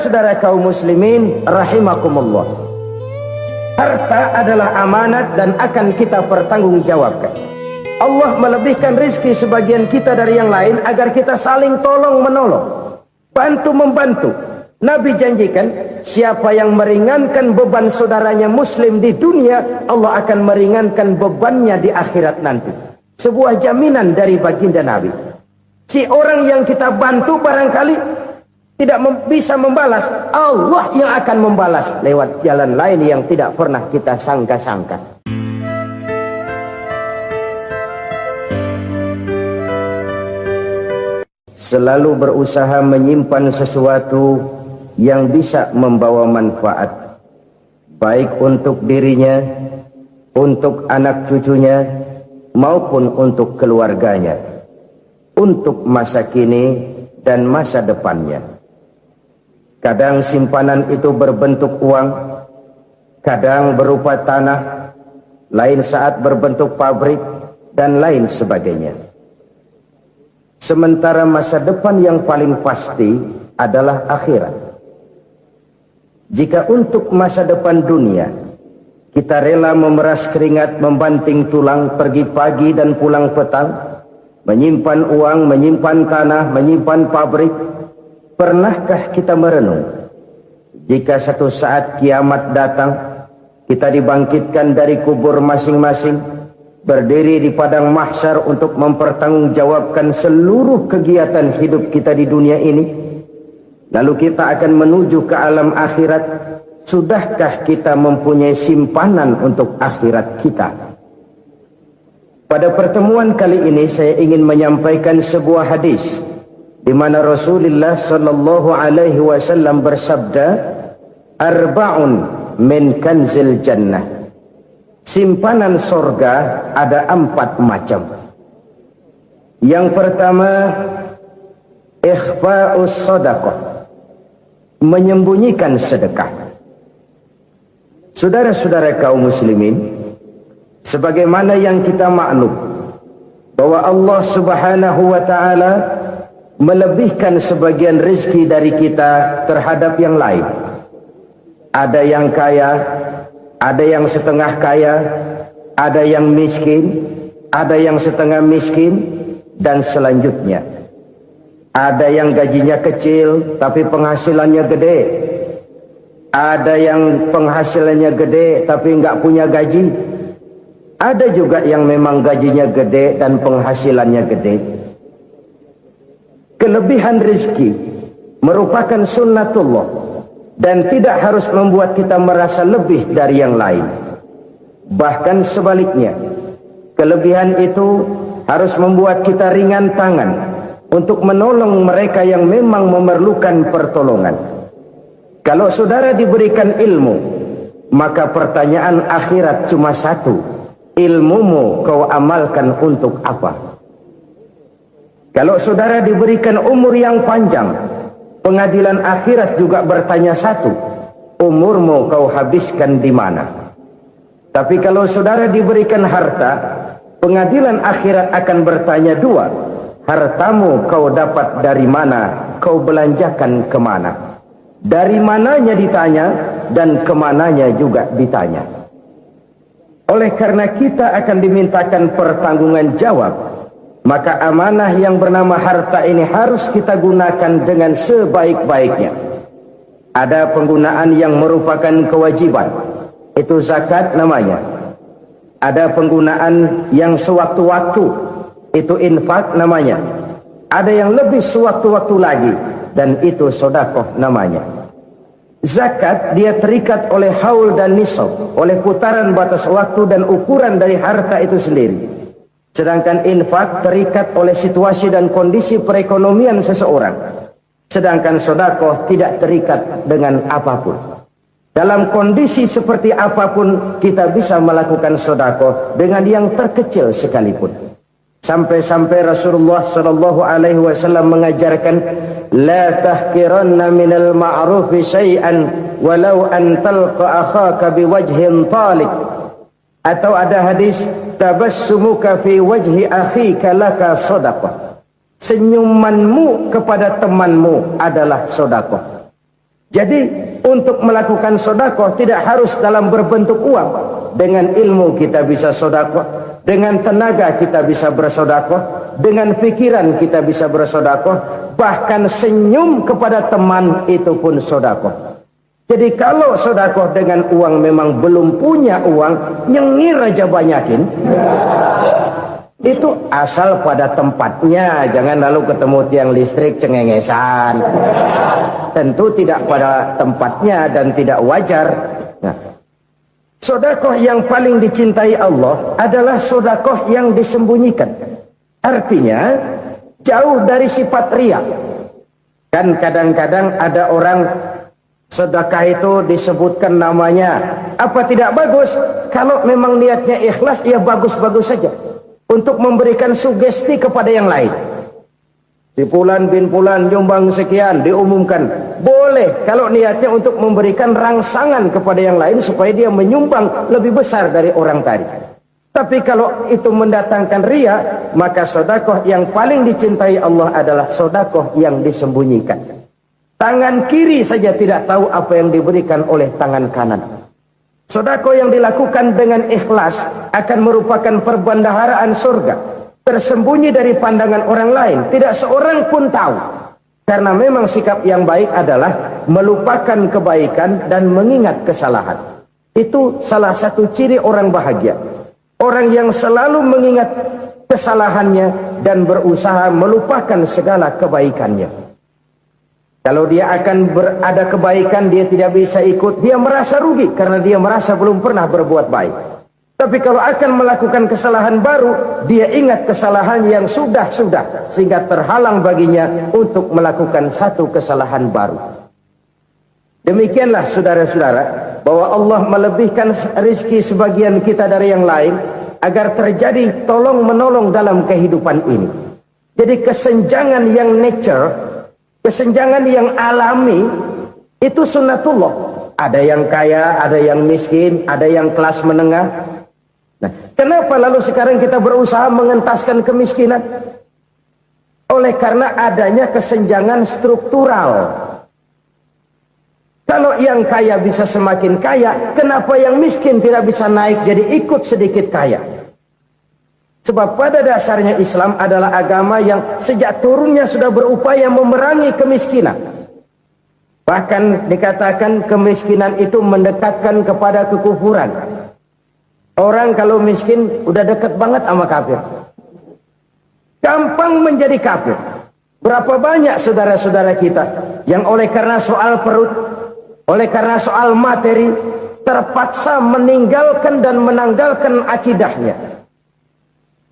Saudara kaum muslimin rahimakumullah, harta adalah amanat dan akan kita pertanggungjawabkan. Allah melebihkan rizki sebagian kita dari yang lain agar kita saling tolong menolong, bantu membantu. Nabi janjikan, siapa yang meringankan beban saudaranya muslim di dunia, Allah akan meringankan bebannya di akhirat nanti. Sebuah jaminan dari baginda Nabi. Si orang yang kita bantu barangkali tidak bisa membalas, Allah yang akan membalas lewat jalan lain yang tidak pernah kita sangka-sangka. Selalu berusaha menyimpan sesuatu yang bisa membawa manfaat, baik untuk dirinya, untuk anak cucunya, maupun untuk keluarganya, untuk masa kini dan masa depannya. Kadang simpanan itu berbentuk uang, kadang berupa tanah, lain saat berbentuk pabrik, dan lain sebagainya. Sementara masa depan yang paling pasti adalah akhirat. Jika untuk masa depan dunia, kita rela memeras keringat, membanting tulang, pergi pagi dan pulang petang, menyimpan uang, menyimpan tanah, menyimpan pabrik, pernahkah kita merenung jika satu saat kiamat datang, kita dibangkitkan dari kubur masing-masing, berdiri di padang mahsyar untuk mempertanggungjawabkan seluruh kegiatan hidup kita di dunia ini, lalu kita akan menuju ke alam akhirat. Sudahkah kita mempunyai simpanan untuk akhirat kita? Pada pertemuan kali ini saya ingin menyampaikan sebuah hadis di mana Rasulullah sallallahu alaihi wasallam bersabda, arba'un min kanzil jannah. Simpanan sorga ada 4 macam. Yang pertama, ikhfa'us sadaqah, menyembunyikan sedekah. Saudara-saudara kaum muslimin, sebagaimana yang kita maklum bahwa Allah Subhanahu wa taala melebihkan sebagian rezeki dari kita terhadap yang lain. Ada yang kaya, ada yang setengah kaya, ada yang miskin, ada yang setengah miskin, dan selanjutnya. Ada yang gajinya kecil tapi penghasilannya gede. Ada yang penghasilannya gede tapi nggak punya gaji. Ada juga yang memang gajinya gede dan penghasilannya gede. Kelebihan rezeki merupakan sunnatullah dan tidak harus membuat kita merasa lebih dari yang lain. Bahkan sebaliknya, kelebihan itu harus membuat kita ringan tangan untuk menolong mereka yang memang memerlukan pertolongan. Kalau saudara diberikan ilmu, maka pertanyaan akhirat cuma satu: ilmumu kau amalkan untuk apa? Kalau saudara diberikan umur yang panjang, pengadilan akhirat juga bertanya satu: umurmu kau habiskan di mana? Tapi kalau saudara diberikan harta, pengadilan akhirat akan bertanya dua: hartamu kau dapat dari mana? Kau belanjakan kemana? Dari mananya ditanya, dan kemananya juga ditanya. Oleh karena kita akan dimintakan pertanggungan jawab, maka amanah yang bernama harta ini harus kita gunakan dengan sebaik-baiknya. Ada penggunaan yang merupakan kewajiban, itu zakat namanya. Ada penggunaan yang sewaktu-waktu, itu infak namanya. Ada yang lebih sewaktu-waktu lagi, dan itu sedekah namanya. Zakat dia terikat oleh haul dan nisab, oleh putaran batas waktu dan ukuran dari harta itu sendiri. Sedangkan infak terikat oleh situasi dan kondisi perekonomian seseorang. Sedangkan sedekah tidak terikat dengan apapun. Dalam kondisi seperti apapun kita bisa melakukan sedekah dengan yang terkecil sekalipun. Sampai-sampai Rasulullah sallallahu alaihi wasallam mengajarkan, la tahqiranna minal ma'rufi syai'an walau an talqa akhaka biwajhin talik. Atau ada hadis, tabassumuka fi wajhi akhika laka sedekah. Senyumanmu kepada temanmu adalah sedekah. Jadi untuk melakukan sedekah tidak harus dalam berbentuk uang. Dengan ilmu kita bisa sedekah, dengan tenaga kita bisa bersedekah, dengan pikiran kita bisa bersedekah, bahkan senyum kepada teman itu pun sedekah. Jadi kalau sedekah dengan uang memang belum punya uang, nyengir aja banyakin. Itu asal pada tempatnya, jangan lalu ketemu tiang listrik cengengesan. Tentu tidak pada tempatnya dan tidak wajar. Nah, sedekah yang paling dicintai Allah adalah sedekah yang disembunyikan. Artinya jauh dari sifat riya. Kan kadang-kadang ada orang sedekah itu disebutkan namanya. Apa tidak bagus? Kalau memang niatnya ikhlas, ya bagus-bagus saja. Untuk memberikan sugesti kepada yang lain. Si Fulan bin Fulan nyumbang sekian, diumumkan. Boleh kalau niatnya untuk memberikan rangsangan kepada yang lain supaya dia menyumbang lebih besar dari orang tadi. Tapi kalau itu mendatangkan riya, maka sedekah yang paling dicintai Allah adalah sedekah yang disembunyikan. Tangan kiri saja tidak tahu apa yang diberikan oleh tangan kanan. Sedekah yang dilakukan dengan ikhlas akan merupakan perbendaharaan surga, tersembunyi dari pandangan orang lain, tidak seorang pun tahu. Karena memang sikap yang baik adalah melupakan kebaikan dan mengingat kesalahan. Itu salah satu ciri orang bahagia. Orang yang selalu mengingat kesalahannya dan berusaha melupakan segala kebaikannya. Kalau dia akan ada kebaikan, dia tidak bisa ikut, dia merasa rugi karena dia merasa belum pernah berbuat baik. Tapi kalau akan melakukan kesalahan baru, dia ingat kesalahan yang sudah-sudah, sehingga terhalang baginya untuk melakukan satu kesalahan baru. Demikianlah saudara-saudara, bahwa Allah melebihkan rizki sebagian kita dari yang lain, agar terjadi tolong-menolong dalam kehidupan ini. Jadi kesenjangan yang nature, kesenjangan yang alami, itu sunnatullah. Ada yang kaya, ada yang miskin, ada yang kelas menengah. Nah, kenapa lalu sekarang kita berusaha mengentaskan kemiskinan? Oleh karena adanya kesenjangan struktural. Kalau yang kaya bisa semakin kaya, kenapa yang miskin tidak bisa naik jadi ikut sedikit kaya? Sebab pada dasarnya Islam adalah agama yang sejak turunnya sudah berupaya memerangi kemiskinan. Bahkan dikatakan kemiskinan itu mendekatkan kepada kekufuran. Orang kalau miskin udah dekat banget sama kafir. Gampang menjadi kafir. Berapa banyak saudara-saudara kita yang oleh karena soal perut, oleh karena soal materi, terpaksa meninggalkan dan menanggalkan akidahnya.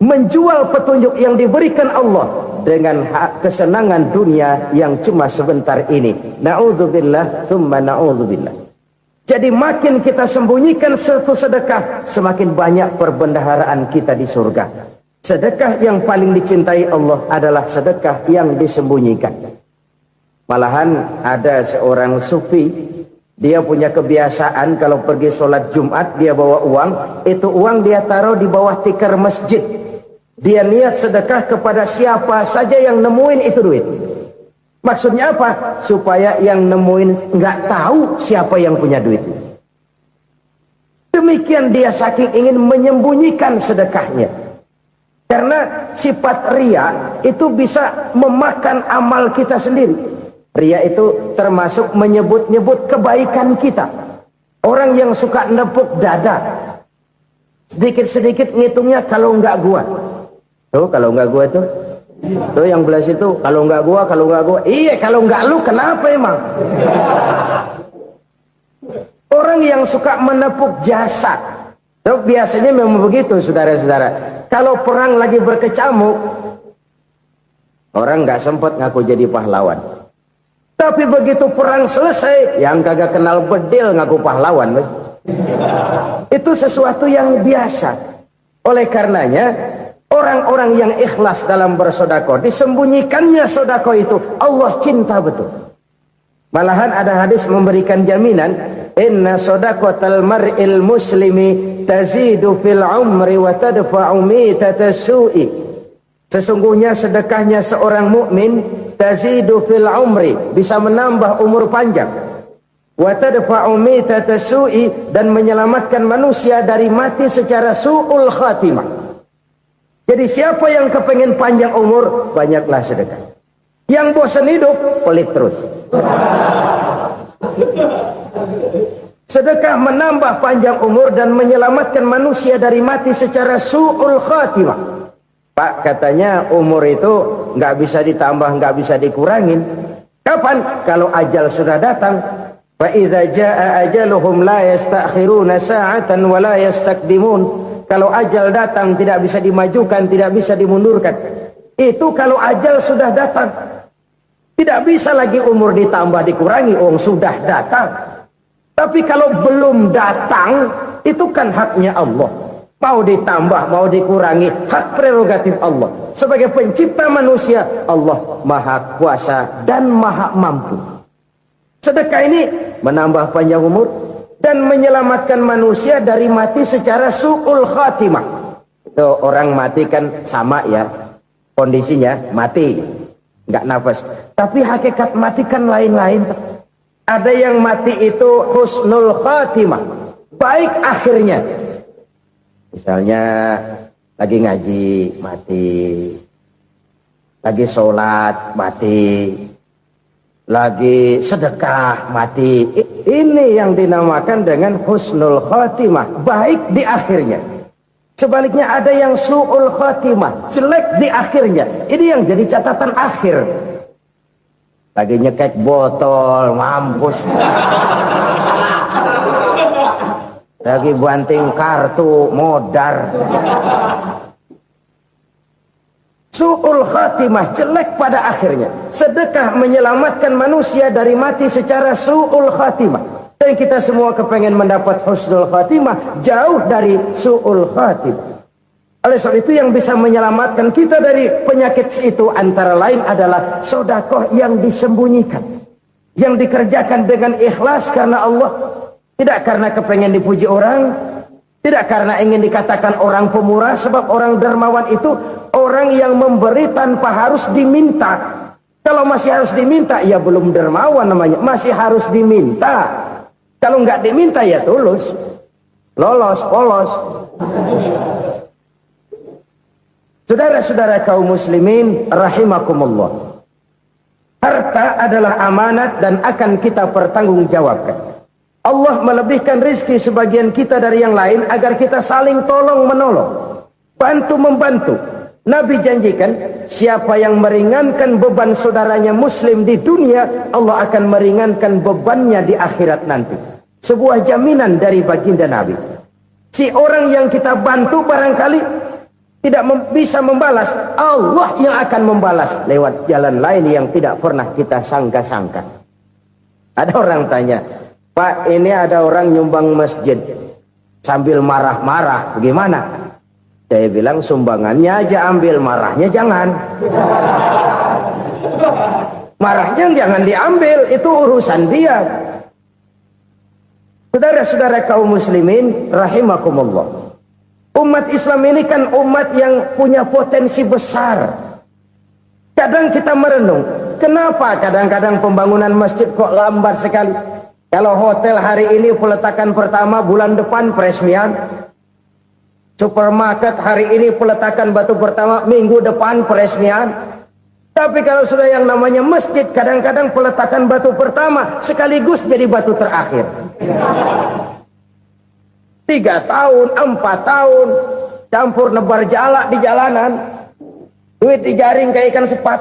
Menjual petunjuk yang diberikan Allah dengan kesenangan dunia yang cuma sebentar ini. Na'udzubillah, thumma na'udzubillah. Jadi makin kita sembunyikan satu sedekah, semakin banyak perbendaharaan kita di surga. Sedekah yang paling dicintai Allah adalah sedekah yang disembunyikan. Malahan ada seorang sufi, dia punya kebiasaan kalau pergi sholat Jumat dia bawa uang, itu uang dia taruh di bawah tikar masjid. Dia niat sedekah kepada siapa saja yang nemuin itu duit. Maksudnya apa? Supaya yang nemuin nggak tahu siapa yang punya duit. Demikian dia saking ingin menyembunyikan sedekahnya. Karena sifat riya itu bisa memakan amal kita sendiri. Riya itu termasuk menyebut-nyebut kebaikan kita. Orang yang suka nepuk dada, sedikit-sedikit ngitungnya kalau nggak gua. Tuh kalau nggak gua tuh. Tuh yang belas itu kalau nggak gua, kalau nggak gua. Iya kalau nggak lu kenapa emang? Orang yang suka menepuk jasad. Tuh biasanya memang begitu saudara-saudara. Kalau perang lagi berkecamuk, orang nggak sempat ngaku jadi pahlawan. Tapi begitu perang selesai, yang kagak kenal bedil ngaku pahlawan, mas. Itu sesuatu yang biasa. Oleh karenanya, orang-orang yang ikhlas dalam bersedekah, disembunyikannya sedekah itu, Allah cinta betul. Malahan ada hadis memberikan jaminan, inna sedaqatal mar'il muslimi tazidu fil umri wa tadfa'u mitatas su'i. Sesungguhnya sedekahnya seorang mukmin tazidu fil umri, bisa menambah umur panjang, wa tadfa'u mitata su'i, dan menyelamatkan manusia dari mati secara su'ul khatimah. Jadi siapa yang kepengen panjang umur, banyaklah sedekah. Yang bosan hidup, pelit terus. Sedekah menambah panjang umur dan menyelamatkan manusia dari mati secara su'ul khatimah. Pak, katanya umur itu nggak bisa ditambah, nggak bisa dikurangin. Kapan? Kalau ajal sudah datang. Fa idza jaa ajaluhum la yastakhiruna sa'atan wa la yastakdimun. Kalau ajal datang tidak bisa dimajukan, tidak bisa dimundurkan. Itu kalau ajal sudah datang. Tidak bisa lagi umur ditambah dikurangi, sudah datang. Tapi kalau belum datang, itu kan haknya Allah. Mau ditambah, mau dikurangi, hak prerogatif Allah. Sebagai pencipta manusia, Allah Maha Kuasa dan Maha Mampu. Sedekah ini menambah panjang umur dan menyelamatkan manusia dari mati secara su'ul khatimah. Itu orang mati kan sama ya, kondisinya mati, nggak nafas. Tapi hakikat mati kan lain-lain. Ada yang mati itu husnul khatimah, baik akhirnya. Misalnya lagi ngaji mati, lagi sholat mati, lagi sedekah mati. Ini yang dinamakan dengan husnul khatimah, baik di akhirnya. Sebaliknya ada yang su'ul khatimah, jelek di akhirnya. Ini yang jadi catatan akhir. Lagi nyekek botol, mampus. Lagi banting kartu, modar. Su'ul khatimah, jelek pada akhirnya. Sedekah menyelamatkan manusia dari mati secara su'ul khatimah. Dan kita semua kepengen mendapat husnul khatimah, jauh dari su'ul khatimah. Oleh sebab itu yang bisa menyelamatkan kita dari penyakit itu antara lain adalah sedekah yang disembunyikan, yang dikerjakan dengan ikhlas karena Allah, tidak karena kepengen dipuji orang, tidak karena ingin dikatakan orang pemurah. Sebab orang dermawan itu orang yang memberi tanpa harus diminta. Kalau masih harus diminta, ya belum dermawan namanya, masih harus diminta. Kalau nggak diminta ya tulus, lolos, polos. Saudara-saudara kaum muslimin rahimakumullah. Harta adalah amanat dan akan kita pertanggungjawabkan. Allah melebihkan rizki sebagian kita dari yang lain agar kita saling tolong menolong, bantu membantu. Nabi janjikan siapa yang meringankan beban saudaranya muslim di dunia, Allah akan meringankan bebannya di akhirat nanti. Sebuah jaminan dari baginda Nabi. Si orang yang kita bantu barangkali tidak bisa membalas, Allah yang akan membalas lewat jalan lain yang tidak pernah kita sangka-sangka. Ada orang tanya, Pak, ini ada orang nyumbang masjid sambil marah-marah, bagaimana? Saya bilang sumbangannya aja ambil, marahnya jangan. Marahnya jangan diambil, itu urusan dia. Saudara-saudara kaum muslimin rahimakumullah. Umat Islam ini kan umat yang punya potensi besar. Kadang kita merenung, kenapa kadang-kadang pembangunan masjid kok lambat sekali? Kalau hotel hari ini peletakan pertama, bulan depan peresmian. Supermarket hari ini peletakan batu pertama, minggu depan peresmian. Tapi kalau sudah yang namanya masjid, kadang-kadang peletakan batu pertama sekaligus jadi batu terakhir. 3 tahun, 4 tahun, campur nebar jalak di jalanan, duit dijaring kayak ikan sepat.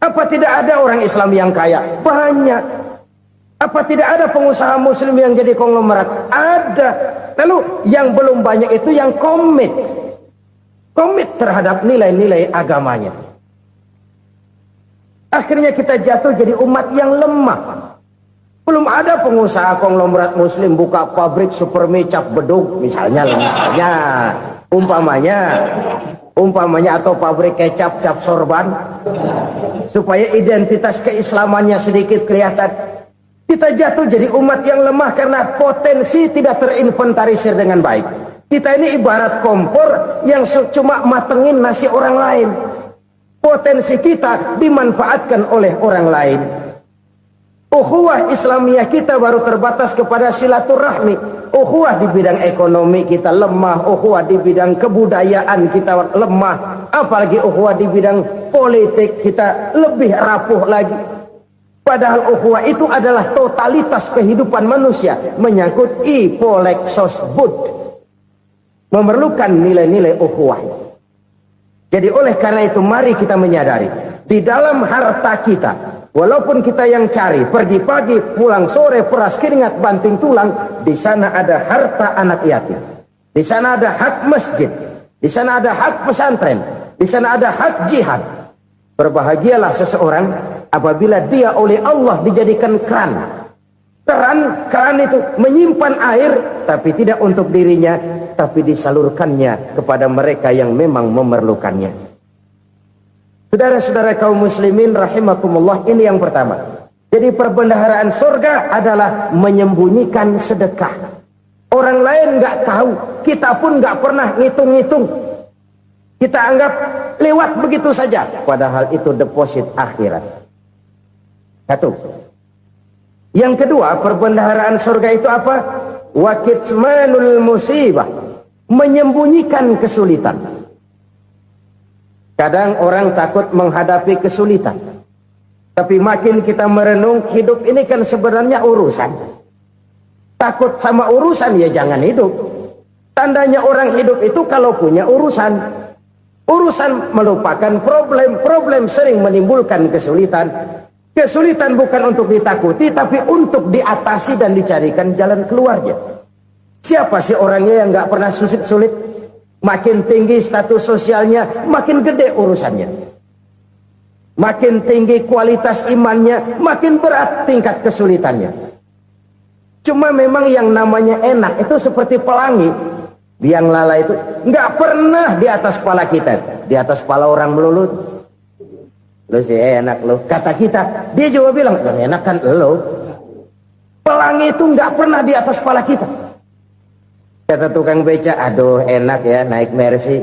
Apa tidak ada orang Islam yang kaya? Banyak. Apa tidak ada pengusaha muslim yang jadi konglomerat? Ada. Lalu yang belum banyak itu yang komit terhadap nilai-nilai agamanya. Akhirnya kita jatuh jadi umat yang lemah. Belum ada pengusaha konglomerat muslim buka pabrik supermi cap bedug misalnya umpamanya atau pabrik kecap cap sorban supaya identitas keislamannya sedikit kelihatan. Kita jatuh jadi umat yang lemah karena potensi tidak terinventarisir dengan baik. Kita ini ibarat kompor yang cuma matengin nasi orang lain. Potensi kita dimanfaatkan oleh orang lain. Ukhuwah Islamiyah kita baru terbatas kepada silaturahmi. Ukhuwah di bidang ekonomi kita lemah, ukhuwah di bidang kebudayaan kita lemah, apalagi ukhuwah di bidang politik kita lebih rapuh lagi. Padahal ukhuwah itu adalah totalitas kehidupan manusia, menyangkut ipolek sosbud, memerlukan nilai-nilai ukhuwah. Jadi oleh karena itu mari kita menyadari di dalam harta kita, walaupun kita yang cari pergi pagi pulang sore peras keringat banting tulang, di sana ada harta anak yatim, di sana ada hak masjid, di sana ada hak pesantren, di sana ada hak jihad. Berbahagialah seseorang apabila dia oleh Allah dijadikan keran. Keran itu menyimpan air, tapi tidak untuk dirinya, tapi disalurkannya kepada mereka yang memang memerlukannya. Saudara-saudara kaum muslimin rahimakumullah, ini yang pertama. Jadi perbendaharaan surga adalah menyembunyikan sedekah. Orang lain nggak tahu, kita pun nggak pernah ngitung-ngitung. Kita anggap lewat begitu saja, padahal itu deposit akhirat. Satu. Yang kedua, perbendaharaan surga itu apa? Wa kitmanul musibah, menyembunyikan kesulitan. Kadang orang takut menghadapi kesulitan, tapi makin kita merenung, hidup ini kan sebenarnya urusan. Takut sama urusan ya jangan hidup. Tandanya orang hidup itu kalau punya urusan. Urusan melupakan problem, problem sering menimbulkan kesulitan. Kesulitan bukan untuk ditakuti, tapi untuk diatasi dan dicarikan jalan keluarnya. Siapa sih orangnya yang nggak pernah sulit-sulit? Makin tinggi status sosialnya, makin gede urusannya. Makin tinggi kualitas imannya, makin berat tingkat kesulitannya. Cuma memang yang namanya enak itu seperti pelangi. Biang lala itu nggak pernah di atas kepala kita, di atas kepala orang melulu. Lu sih enak lu, kata kita. Dia juga bilang yang enak kan lu. Pelangi itu nggak pernah di atas kepala kita. Kata tukang beca, aduh enak ya naik Mercy.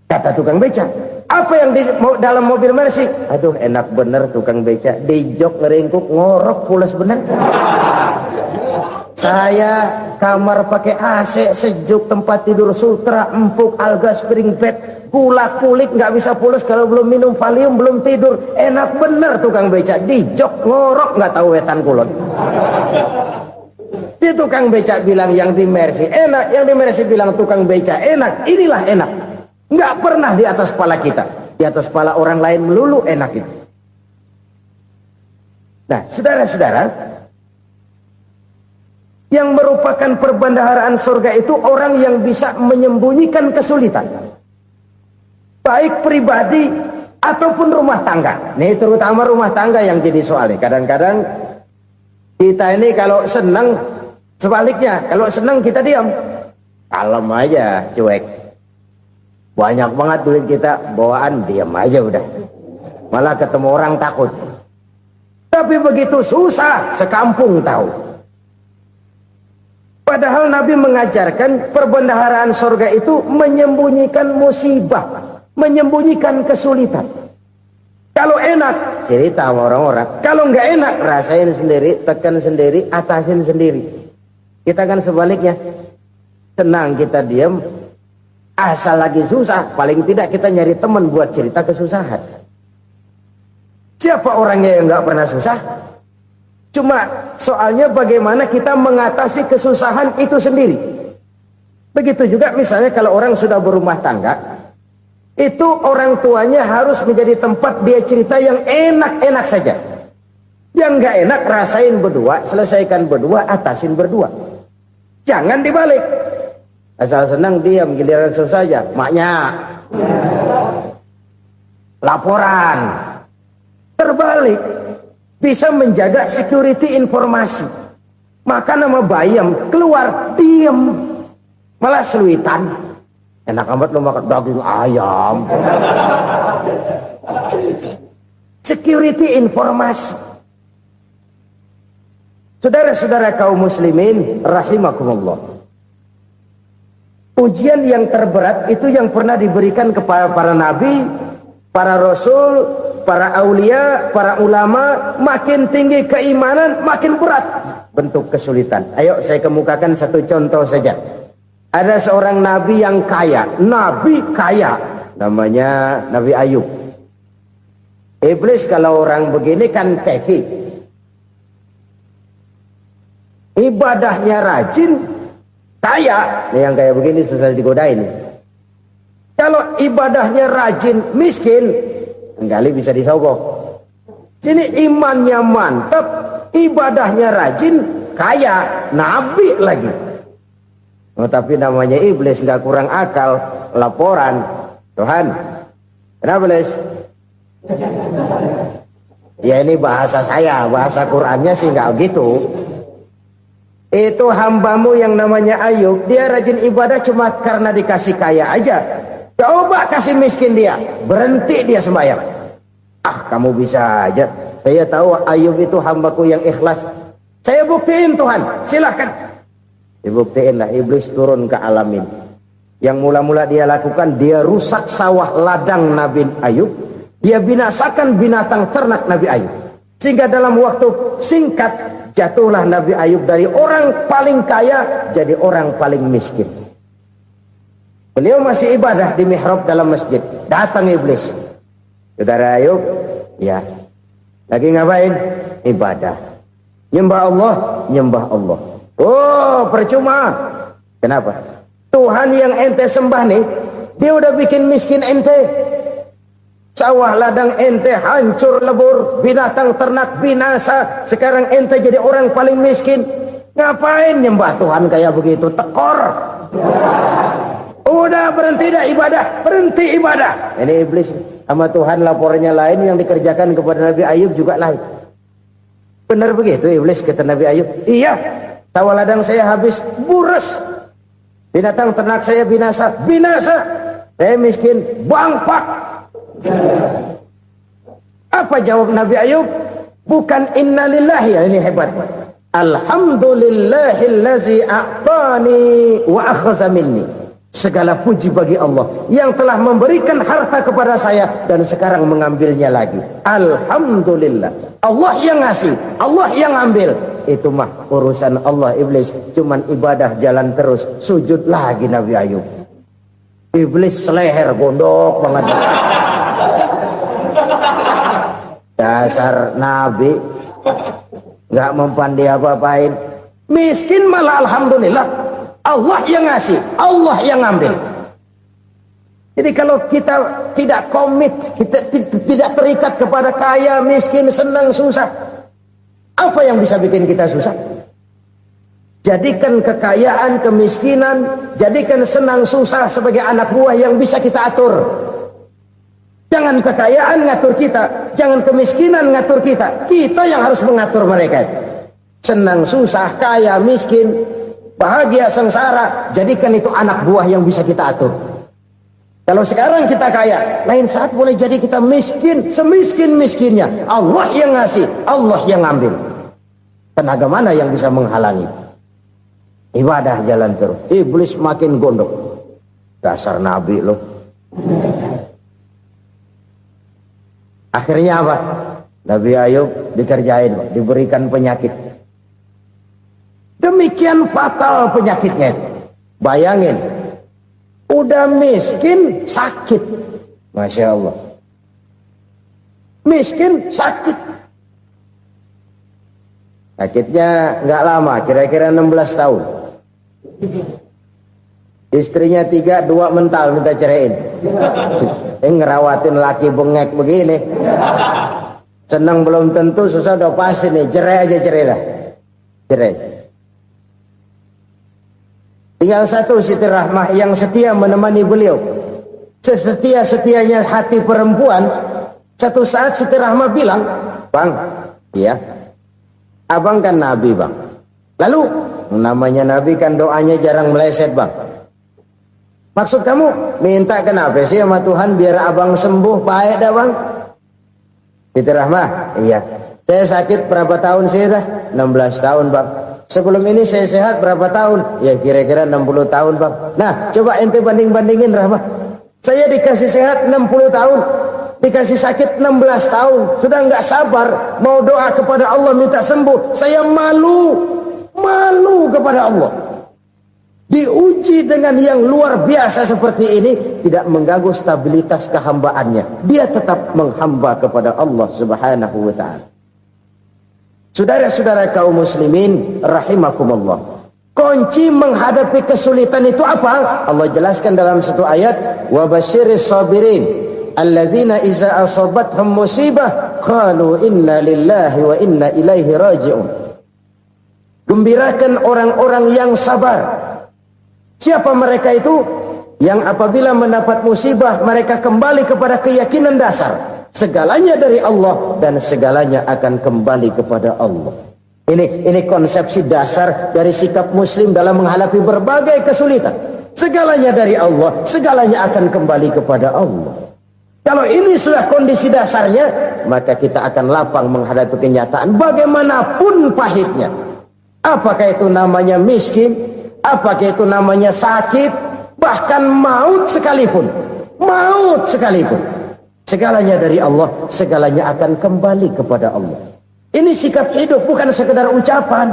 Kata tukang beca, apa yang di dalam mobil Mercy? Aduh enak bener tukang beca, di jok ngeringkuk ngorok pulas bener. Saya kamar pakai AC sejuk, tempat tidur sutra empuk, alga spring bed, gula kulik nggak bisa pulas kalau belum minum Valium, belum tidur. Enak bener tukang beca, di jok ngorok nggak tahu wetan kulon. Si tukang beca bilang yang di Mercy enak, yang di Mercy bilang tukang beca enak. Inilah enak, nggak pernah di atas kepala kita, di atas kepala orang lain melulu enak itu. Nah saudara-saudara, yang merupakan perbendaharaan surga itu orang yang bisa menyembunyikan kesulitan, baik pribadi ataupun rumah tangga. Nih terutama rumah tangga yang jadi soalnya. Kadang-kadang kita ini kalau senang, sebaliknya kalau senang kita diam, kalem aja, cuek. Banyak banget duit kita bawaan, diam aja udah. Malah ketemu orang takut. Tapi begitu susah, sekampung tahu. Padahal Nabi mengajarkan perbendaharaan surga itu menyembunyikan musibah, menyembunyikan kesulitan. Kalau enak, cerita sama orang-orang. Kalau nggak enak, rasain sendiri, tekan sendiri, atasin sendiri. Kita kan sebaliknya, tenang kita diam, asal lagi susah, paling tidak kita nyari teman buat cerita kesusahan. Siapa orangnya yang nggak pernah susah? Cuma soalnya bagaimana kita mengatasi kesusahan itu sendiri. Begitu juga misalnya kalau orang sudah berumah tangga, itu orang tuanya harus menjadi tempat dia cerita yang enak-enak saja. Yang nggak enak rasain berdua, selesaikan berdua, atasin berdua. Jangan dibalik. Asal senang diam, giliran susah saja. Maknya laporan. Terbalik. Bisa menjaga security informasi. Maka nama bayam keluar diam, malah seluitan. Enak amat lo makan daging ayam. Security informasi. Saudara-saudara kaum muslimin rahimakumullah. Ujian yang terberat itu yang pernah diberikan kepada para nabi para rasul, para aulia, para ulama, makin tinggi keimanan, makin berat bentuk kesulitan. Ayo saya kemukakan satu contoh saja. Ada seorang nabi yang kaya, nabi kaya, namanya Nabi Ayub. Iblis kalau orang begini kan keki, ibadahnya rajin, kaya. Nih yang kayak begini susah digodain. Kalau ibadahnya rajin, miskin, kali bisa disogok. Sini imannya mantap, ibadahnya rajin, kaya, nabi lagi. Oh, tapi namanya iblis nggak kurang akal. Laporan, Tuhan, kenapa Les? Ya ini bahasa saya, bahasa Qurannya sih nggak gitu. Itu hambamu yang namanya Ayub, dia rajin ibadah cuma karena dikasih kaya aja. Coba kasih miskin dia, berhenti dia sembahyang. Ah, kamu bisa aja. Saya tahu Ayub itu hambaku yang ikhlas. Saya buktiin Tuhan, silahkan. Dibuktiin lah, iblis turun ke alam ini. Yang mula-mula dia lakukan, dia rusak sawah ladang Nabi Ayub. Dia binasakan binatang ternak Nabi Ayub. Sehingga dalam waktu singkat, jatuhlah Nabi Ayub dari orang paling kaya, jadi orang paling miskin. Beliau masih ibadah di mihrab dalam masjid. Datang iblis. Saudara Ayub, ya. Lagi ngapain? Ibadah. Nyembah Allah, nyembah Allah. Oh, percuma. Kenapa? Tuhan yang ente sembah nih, dia udah bikin miskin ente. Sawah ladang ente hancur lebur, binatang ternak binasa. Sekarang ente jadi orang paling miskin. Ngapain nyembah Tuhan kayak begitu? Tekor. Udah berhenti dah ibadah, berhenti ibadah. Ini iblis sama Tuhan laporannya lain, yang dikerjakan kepada Nabi Ayub juga lain. Benar begitu iblis kata Nabi Ayub? Iya. Sawah ladang saya habis, buras. Binatang ternak saya binasa, binasa. Saya miskin, bangpak. Apa jawab Nabi Ayub? Bukan innalillahi, ya ini hebat. Alhamdulillahillazi a'tani wa akhza minni. Segala puji bagi Allah yang telah memberikan harta kepada saya dan sekarang mengambilnya lagi. Alhamdulillah. Allah yang ngasih, Allah yang ambil. Itu mah urusan Allah. Iblis cuman ibadah jalan terus, sujud lagi Nabi Ayub. Iblis seleher gondok banget. Dasar Nabi nggak mempan dia apa-apain. Miskin malah alhamdulillah. Allah yang ngasih, Allah yang ngambil. Jadi kalau kita tidak komit, kita tidak terikat kepada kaya, miskin, senang, susah, apa yang bisa bikin kita susah? Jadikan kekayaan, kemiskinan, jadikan senang, susah sebagai anak buah yang bisa kita atur. Jangan kekayaan ngatur kita, jangan kemiskinan ngatur kita. Kita yang harus mengatur mereka. Senang, susah, kaya, miskin, bahagia, sengsara, jadikan itu anak buah yang bisa kita atur. Kalau sekarang kita kaya, lain saat boleh jadi kita miskin, semiskin-miskinnya. Allah yang ngasih, Allah yang ngambil. Tenaga mana yang bisa menghalangi? Ibadah jalan terus. Iblis makin gondok. Dasar Nabi loh. Akhirnya apa? Nabi Ayub dikerjain, diberikan penyakit. Demikian fatal penyakitnya. Bayangin, udah miskin sakit. Masya Allah. Miskin sakit. Sakitnya nggak lama, kira-kira 16 tahun. Istrinya 3, 2 mental minta ceraiin. Ngerawatin laki bengek begini. Senang belum tentu, susah udah pasti nih. Cerai aja, cerai dah. Cerai. Tinggal satu Siti Rahmah yang setia menemani beliau. Sesetia-setianya hati perempuan. Satu saat Siti Rahmah bilang, "Bang, iya, abang kan Nabi bang. Lalu namanya Nabi kan doanya jarang meleset bang. Maksud kamu minta kenapa sih sama Tuhan biar abang sembuh baik dah bang?" Siti Rahmah, iya. Saya sakit berapa tahun sih dah? 16 tahun bang. Sebelum ini saya sehat berapa tahun? Ya kira-kira 60 tahun bang. Nah coba ente banding-bandingin Rahmah. Saya dikasih sehat 60 tahun. dikasih sakit 16 tahun, sudah nggak sabar mau doa kepada Allah minta sembuh. Saya malu kepada Allah. Diuji dengan yang luar biasa seperti ini, tidak mengganggu stabilitas kehambaannya. Dia tetap menghamba kepada Allah Subhanahu wa ta'ala. Saudara-saudara kaum muslimin rahimakumullah, kunci menghadapi kesulitan itu apa? Allah jelaskan dalam satu ayat, wa basyiris sabirin alladzina iza asabathum musibah qalu inna lillahi wa inna ilaihi raji'un. Gembirakan orang-orang yang sabar. Siapa mereka itu? Yang apabila mendapat musibah mereka kembali kepada keyakinan dasar, segalanya dari Allah dan segalanya akan kembali kepada Allah. Ini konsepsi dasar dari sikap muslim dalam menghadapi berbagai kesulitan. Segalanya dari Allah, segalanya akan kembali kepada Allah. Kalau ini sudah kondisi dasarnya, maka kita akan lapang menghadapi kenyataan bagaimanapun pahitnya. Apakah itu namanya miskin, apakah itu namanya sakit, bahkan maut sekalipun. Segalanya dari Allah, segalanya akan kembali kepada Allah. Ini sikap hidup, bukan sekedar ucapan.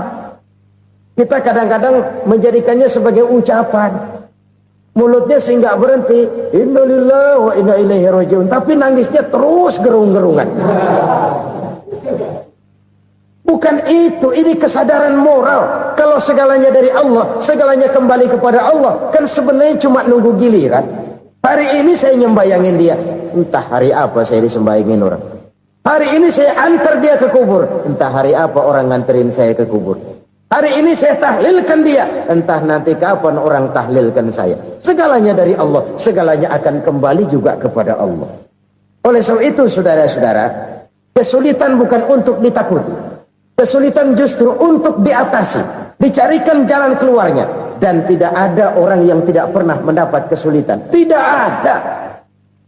Kita kadang-kadang menjadikannya sebagai ucapan. Mulutnya sih nggak berhenti, innalillahi wa inna ilaihi raji'un, tapi nangisnya terus gerung-gerungan. Bukan itu, ini kesadaran moral. Kalau segalanya dari Allah, segalanya kembali kepada Allah, kan sebenarnya cuma nunggu giliran. Hari ini saya nyembayangin dia, entah hari apa saya disembayangin orang. Hari ini saya antar dia ke kubur, entah hari apa orang nganterin saya ke kubur. Hari ini saya tahlilkan dia, entah nanti kapan orang tahlilkan saya. Segalanya dari Allah, segalanya akan kembali juga kepada Allah. Oleh sebab itu saudara-saudara, kesulitan bukan untuk ditakuti. Kesulitan justru untuk diatasi, dicarikan jalan keluarnya. Dan tidak ada orang yang tidak pernah mendapat kesulitan. Tidak ada.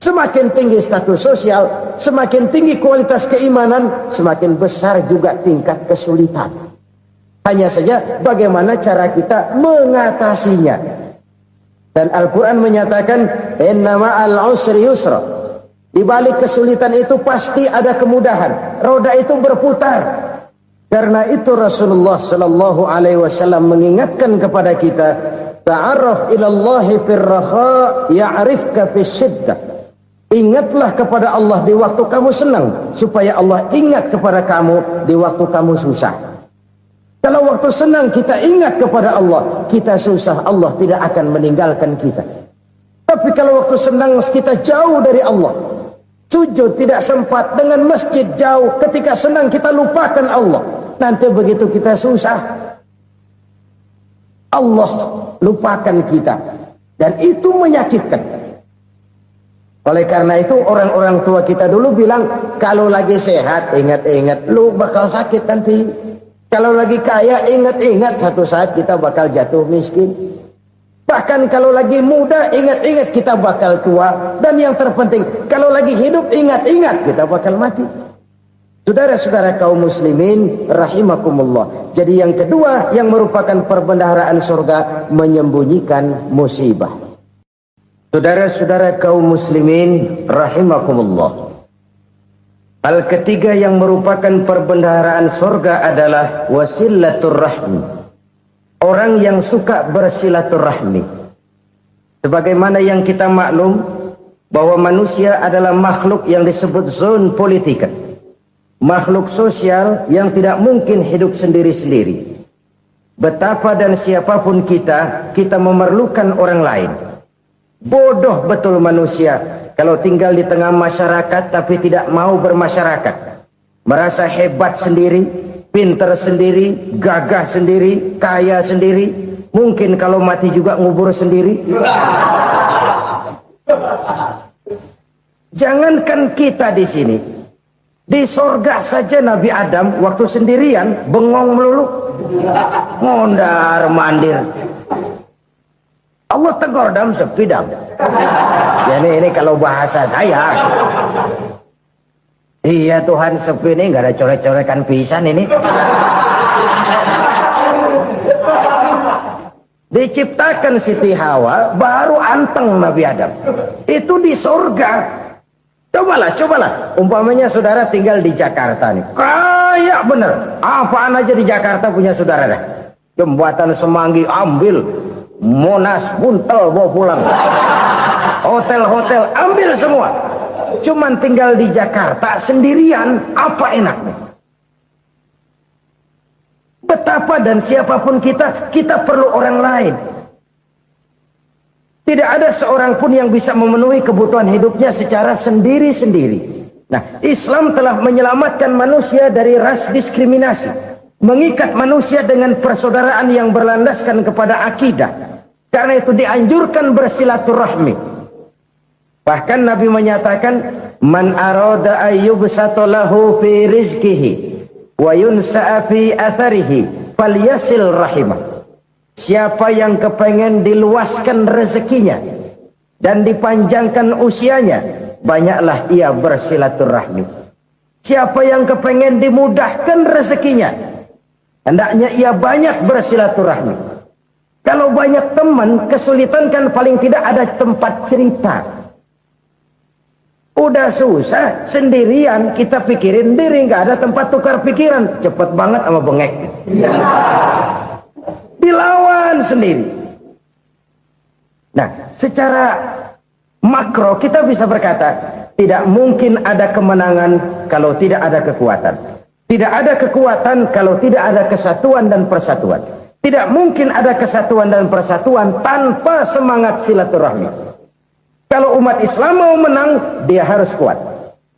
Semakin tinggi status sosial, semakin tinggi kualitas keimanan, semakin besar juga tingkat kesulitan. Hanya saja bagaimana cara kita mengatasinya. Dan Al-Quran menyatakan, inna ma'al usri yusra. Di balik kesulitan itu pasti ada kemudahan. Roda itu berputar. Karena itu Rasulullah sallallahu alaihi wasallam mengingatkan kepada kita, ta'arraf ilallahi firraha ya'rifka fisyiddah. Ingatlah kepada Allah di waktu kamu senang, supaya Allah ingat kepada kamu di waktu kamu susah. Kalau waktu senang kita ingat kepada Allah, kita susah, Allah tidak akan meninggalkan kita. Tapi kalau waktu senang kita jauh dari Allah, sujud tidak sempat, dengan masjid jauh, ketika senang kita lupakan Allah. Nanti begitu kita susah, Allah lupakan kita. Dan itu menyakitkan. Oleh karena itu orang-orang tua kita dulu bilang, kalau lagi sehat ingat-ingat lu bakal sakit nanti. Kalau lagi kaya ingat-ingat satu saat kita bakal jatuh miskin. Bahkan kalau lagi muda ingat-ingat kita bakal tua. Dan yang terpenting, kalau lagi hidup ingat-ingat kita bakal mati. Saudara-saudara kaum muslimin rahimakumullah. Jadi yang kedua yang merupakan perbendaharaan surga, menyembunyikan musibah. Saudara-saudara kaum muslimin rahimakumullah. Hal ketiga yang merupakan perbendaharaan surga adalah wasilatur rahmi. Orang yang suka bersilaturahmi. Sebagaimana yang kita maklum bahwa manusia adalah makhluk yang disebut zon politika. Makhluk sosial yang tidak mungkin hidup sendiri-sendiri. Betapa dan siapapun kita memerlukan orang lain. Bodoh betul manusia kalau tinggal di tengah masyarakat tapi tidak mau bermasyarakat. Merasa hebat sendiri, pintar sendiri, gagah sendiri, kaya sendiri. Mungkin kalau mati juga ngubur sendiri. Jangankan kita di sini. Di sorga saja Nabi Adam waktu sendirian bengong melulu, ngondar mandir. Allah tegur dam sepi dam. Jadi ini kalau bahasa saya, iya Tuhan sepi ini nggak ada coret-corekan pisan ini. Diciptakan Siti Hawa baru anteng Nabi Adam. Itu di sorga. Cobalah. Umpamanya saudara tinggal di Jakarta nih. Kayak bener. Apaan aja di Jakarta punya saudara dah. Jembatan Semanggi ambil. Monas, Buntel bawa pulang. Hotel-hotel ambil semua. Cuman tinggal di Jakarta sendirian, apa enaknya? Betapa dan siapapun kita perlu orang lain. Tidak ada seorang pun yang bisa memenuhi kebutuhan hidupnya secara sendiri-sendiri. Nah, Islam telah menyelamatkan manusia dari ras diskriminasi. Mengikat manusia dengan persaudaraan yang berlandaskan kepada akidah. Karena itu dianjurkan bersilaturahmi. Bahkan Nabi menyatakan, man arada ayyubsata lahu fi rizqihi wa yunsa'a fi atharihi falyasil rahimah. Siapa yang kepengen diluaskan rezekinya dan dipanjangkan usianya, banyaklah ia bersilaturahmi. Siapa yang kepengen dimudahkan rezekinya, hendaknya ia banyak bersilaturahmi. Kalau banyak teman, kesulitan kan paling tidak ada tempat cerita. Udah susah, sendirian kita pikirin diri, nggak ada tempat tukar pikiran. Cepet banget sama bengek. Dilawan sendiri. Nah, secara makro kita bisa berkata, tidak mungkin ada kemenangan kalau tidak ada kekuatan. Tidak ada kekuatan kalau tidak ada kesatuan dan persatuan. Tidak mungkin ada kesatuan dan persatuan tanpa semangat silaturahmi. Kalau umat Islam mau menang, dia harus kuat.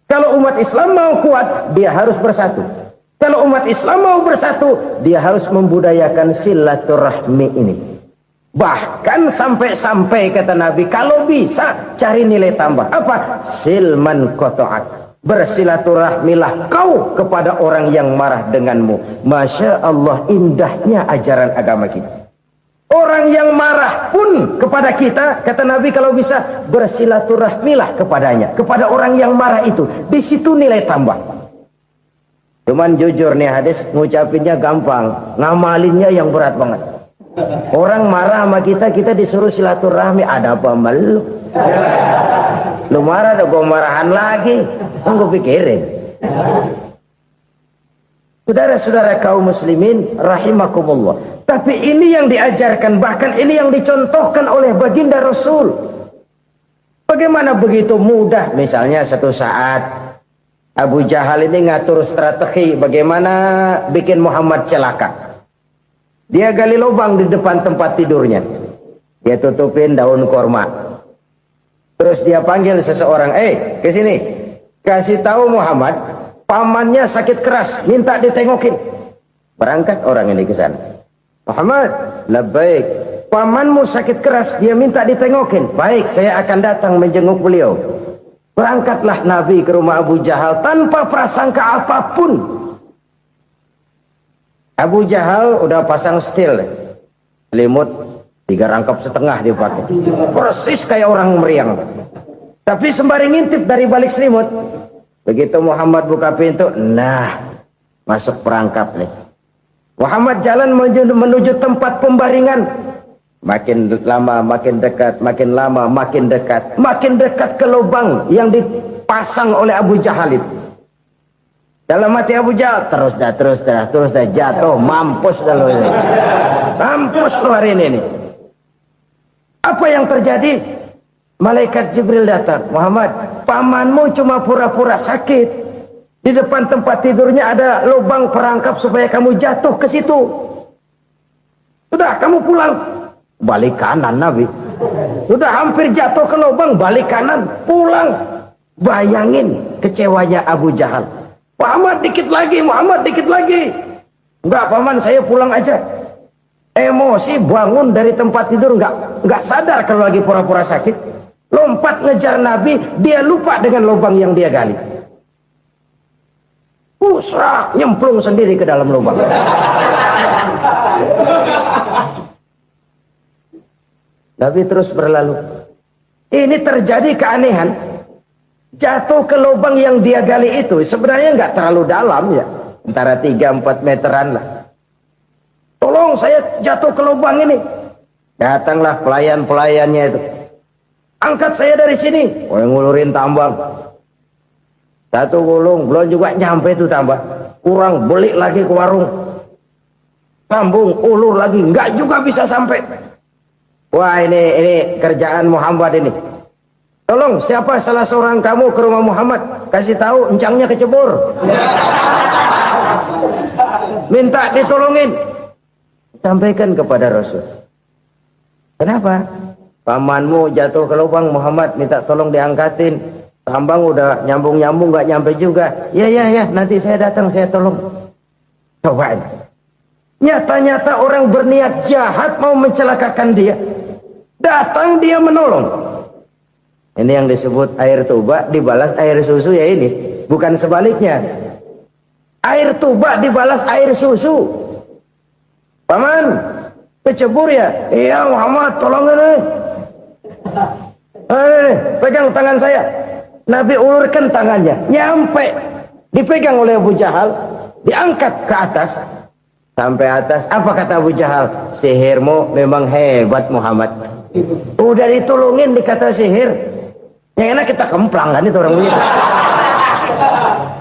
Kalau umat Islam mau kuat, dia harus bersatu. Kalau umat Islam mau bersatu, dia harus membudayakan silaturahmi ini. Bahkan sampai-sampai kata Nabi, kalau bisa cari nilai tambah. Apa? Silman qata'ak. Bersilaturahmilah kau kepada orang yang marah denganmu. Masya Allah, indahnya ajaran agama kita. Orang yang marah pun kepada kita, kata Nabi, kalau bisa bersilaturahmilah kepadanya, kepada orang yang marah itu. Di situ nilai tambah. Cuman jujur nih hadis, ngucapinnya gampang, ngamalinnya yang berat banget. Orang marah sama kita disuruh silaturahmi, ada apa malu? Lu marah tuh, gue marahan lagi. Tunggu pikirin. Saudara-saudara kaum muslimin rahimakumullah. Tapi ini yang diajarkan, bahkan ini yang dicontohkan oleh baginda Rasul. Bagaimana begitu mudah, misalnya satu saat Abu Jahal ini ngatur strategi bagaimana bikin Muhammad celaka. Dia gali lubang di depan tempat tidurnya. Dia tutupin daun korma. Terus dia panggil seseorang, ke sini. Kasih tahu Muhammad, pamannya sakit keras, minta ditengokin. Berangkat orang ini ke sana. Muhammad, labbaik. Pamanmu sakit keras, dia minta ditengokin. Baik, saya akan datang menjenguk beliau. Berangkatlah Nabi ke rumah Abu Jahal tanpa prasangka apapun. Abu Jahal udah pasang setil, selimut 3 rangkap setengah dia pakai, persis kayak orang meriang. Tapi sembari ngintip dari balik selimut, begitu Muhammad buka pintu, nah masuk perangkap nih. Muhammad jalan menuju tempat pembaringan. Makin lama makin dekat, makin lama makin dekat, makin dekat ke lubang yang dipasang oleh Abu Jahal itu. Dalam hati Abu Jahal, terus dah jatuh, mampus dah lo ini. Mampus lo hari ini nih. Apa yang terjadi? Malaikat Jibril datang. Muhammad, pamanmu cuma pura-pura sakit. Di depan tempat tidurnya ada lubang perangkap supaya kamu jatuh ke situ. Sudah, kamu pulang. Balik kanan Nabi. Sudah hampir jatuh ke lubang, balik kanan, pulang. Bayangin kecewanya Abu Jahal. Muhammad dikit lagi, Muhammad dikit lagi. Enggak paman, saya pulang aja. Emosi bangun dari tempat tidur, enggak sadar kalau lagi pura-pura sakit. Lompat ngejar Nabi, dia lupa dengan lubang yang dia gali. Pusrak, nyemplung sendiri ke dalam lubang. Nabi terus berlalu. Ini terjadi keanehan. Jatuh ke lubang yang dia gali itu sebenarnya nggak terlalu dalam ya, antara 3-4 meteran lah. Tolong saya jatuh ke lubang ini. Datanglah pelayan-pelayannya itu. Angkat saya dari sini. Oh, yang ngulurin tambang. Satu gulung belum juga nyampe itu tambah. Kurang beli lagi ke warung. Sambung ulur lagi enggak juga bisa sampai. Wah ini kerjaan Muhammad ini. Tolong siapa salah seorang kamu ke rumah Muhammad, kasih tahu encangnya kecebur. Minta ditolongin. Sampaikan kepada Rasul. Kenapa? Pamanmu jatuh ke lubang, Muhammad minta tolong diangkatin. Tambang udah nyambung-nyambung nggak nyampe juga. Ya nanti saya datang saya tolong. Coba ini. Nyata-nyata orang berniat jahat mau mencelakakan dia. Datang dia menolong. Ini yang disebut air tuba dibalas air susu ya ini. Bukan sebaliknya. Air tuba dibalas air susu. Paman, kecebur ya? Iya Muhammad, tolong ini. Pegang tangan saya. Nabi ulurkan tangannya. Nyampe. Dipegang oleh Abu Jahal. Diangkat ke atas. Sampai atas. Apa kata Abu Jahal? Sihirmu memang hebat Muhammad. Udah ditolongin dikata sihir. Yang enak kita kemplang kan itu orang begitu.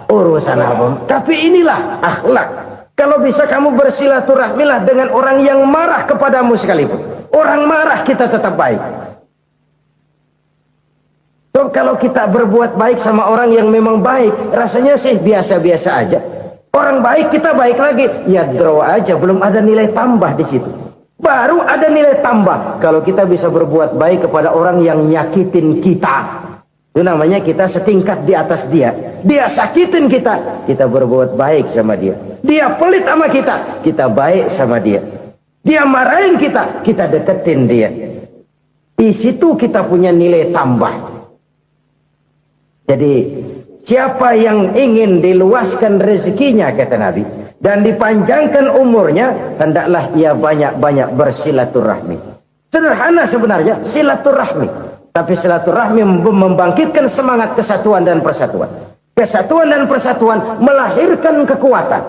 Urusan apa? Tapi inilah akhlak. Kalau bisa kamu bersilaturahmilah dengan orang yang marah kepadamu sekalipun. Orang marah kita tetap baik. So, kalau kita berbuat baik sama orang yang memang baik, rasanya sih biasa-biasa aja. Orang baik kita baik lagi, ya draw aja, belum ada nilai tambah di situ. Baru ada nilai tambah kalau kita bisa berbuat baik kepada orang yang nyakitin kita. Itu namanya kita setingkat di atas dia. Dia sakitin kita, kita berbuat baik sama dia. Dia pelit sama kita, kita baik sama dia. Dia marahin kita, kita deketin dia. Di situ kita punya nilai tambah. Jadi siapa yang ingin diluaskan rezekinya kata Nabi dan dipanjangkan umurnya, hendaklah ia banyak-banyak bersilaturahmi. Sederhana sebenarnya silaturahmi, tapi silaturahmi membangkitkan semangat kesatuan dan persatuan. Kesatuan dan persatuan melahirkan kekuatan.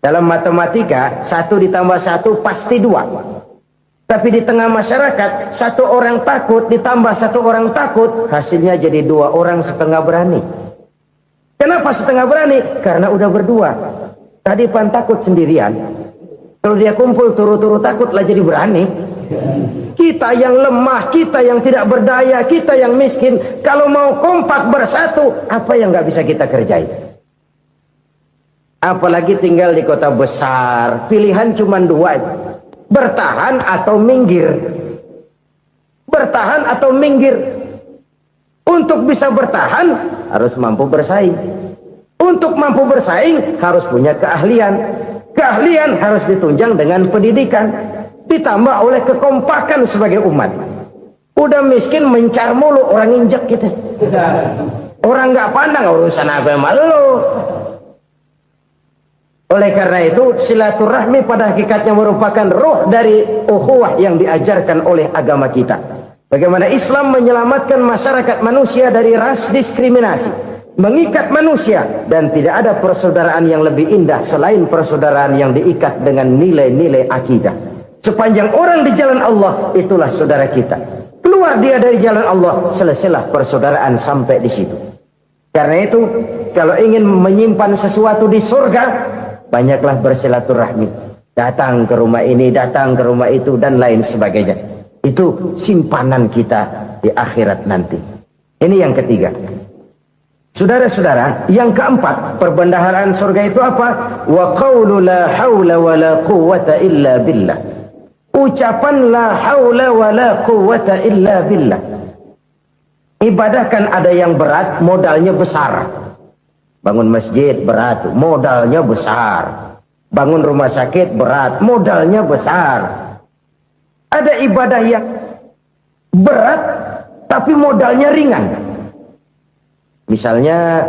Dalam matematika 1 ditambah 1 pasti 2. Tapi di tengah masyarakat, 1 orang takut ditambah 1 orang takut, hasilnya jadi 2 orang setengah berani. Kenapa setengah berani? Karena udah berdua. Tadi pan takut sendirian. Kalau dia kumpul turu-turu takutlah jadi berani. Kita yang lemah, kita yang tidak berdaya, kita yang miskin, kalau mau kompak bersatu, apa yang nggak bisa kita kerjain? Apalagi tinggal di kota besar, pilihan cuma 2. Bertahan atau minggir. Bertahan atau minggir. Untuk bisa bertahan harus mampu bersaing. Untuk mampu bersaing harus punya keahlian. Keahlian harus ditunjang dengan pendidikan, ditambah oleh kekompakan sebagai umat. Udah miskin mencar mulu, orang injek kita. Orang nggak pandang urusan apa yang malu. Oleh karena itu silaturahmi pada hakikatnya merupakan roh dari ukhuwah yang diajarkan oleh agama kita. Bagaimana Islam menyelamatkan masyarakat manusia dari ras diskriminasi, mengikat manusia, dan tidak ada persaudaraan yang lebih indah selain persaudaraan yang diikat dengan nilai-nilai akidah. Sepanjang orang di jalan Allah, itulah saudara kita. Keluar dia dari jalan Allah, selesailah persaudaraan sampai di situ. Karena itu, kalau ingin menyimpan sesuatu di surga, banyaklah bersilaturahmi. Datang ke rumah ini, datang ke rumah itu, dan lain sebagainya. Itu simpanan kita di akhirat nanti. Ini yang ketiga. Saudara-saudara, yang keempat, perbendaharaan surga itu apa? Wa qawlu la hawla wa la quwwata illa billah. Ucapan la hawla wa la quwwata illa billah. Ibadah kan ada yang berat, modalnya besar. Bangun masjid berat, modalnya besar. Bangun rumah sakit berat, modalnya besar. Ada ibadah yang berat, tapi modalnya ringan. Misalnya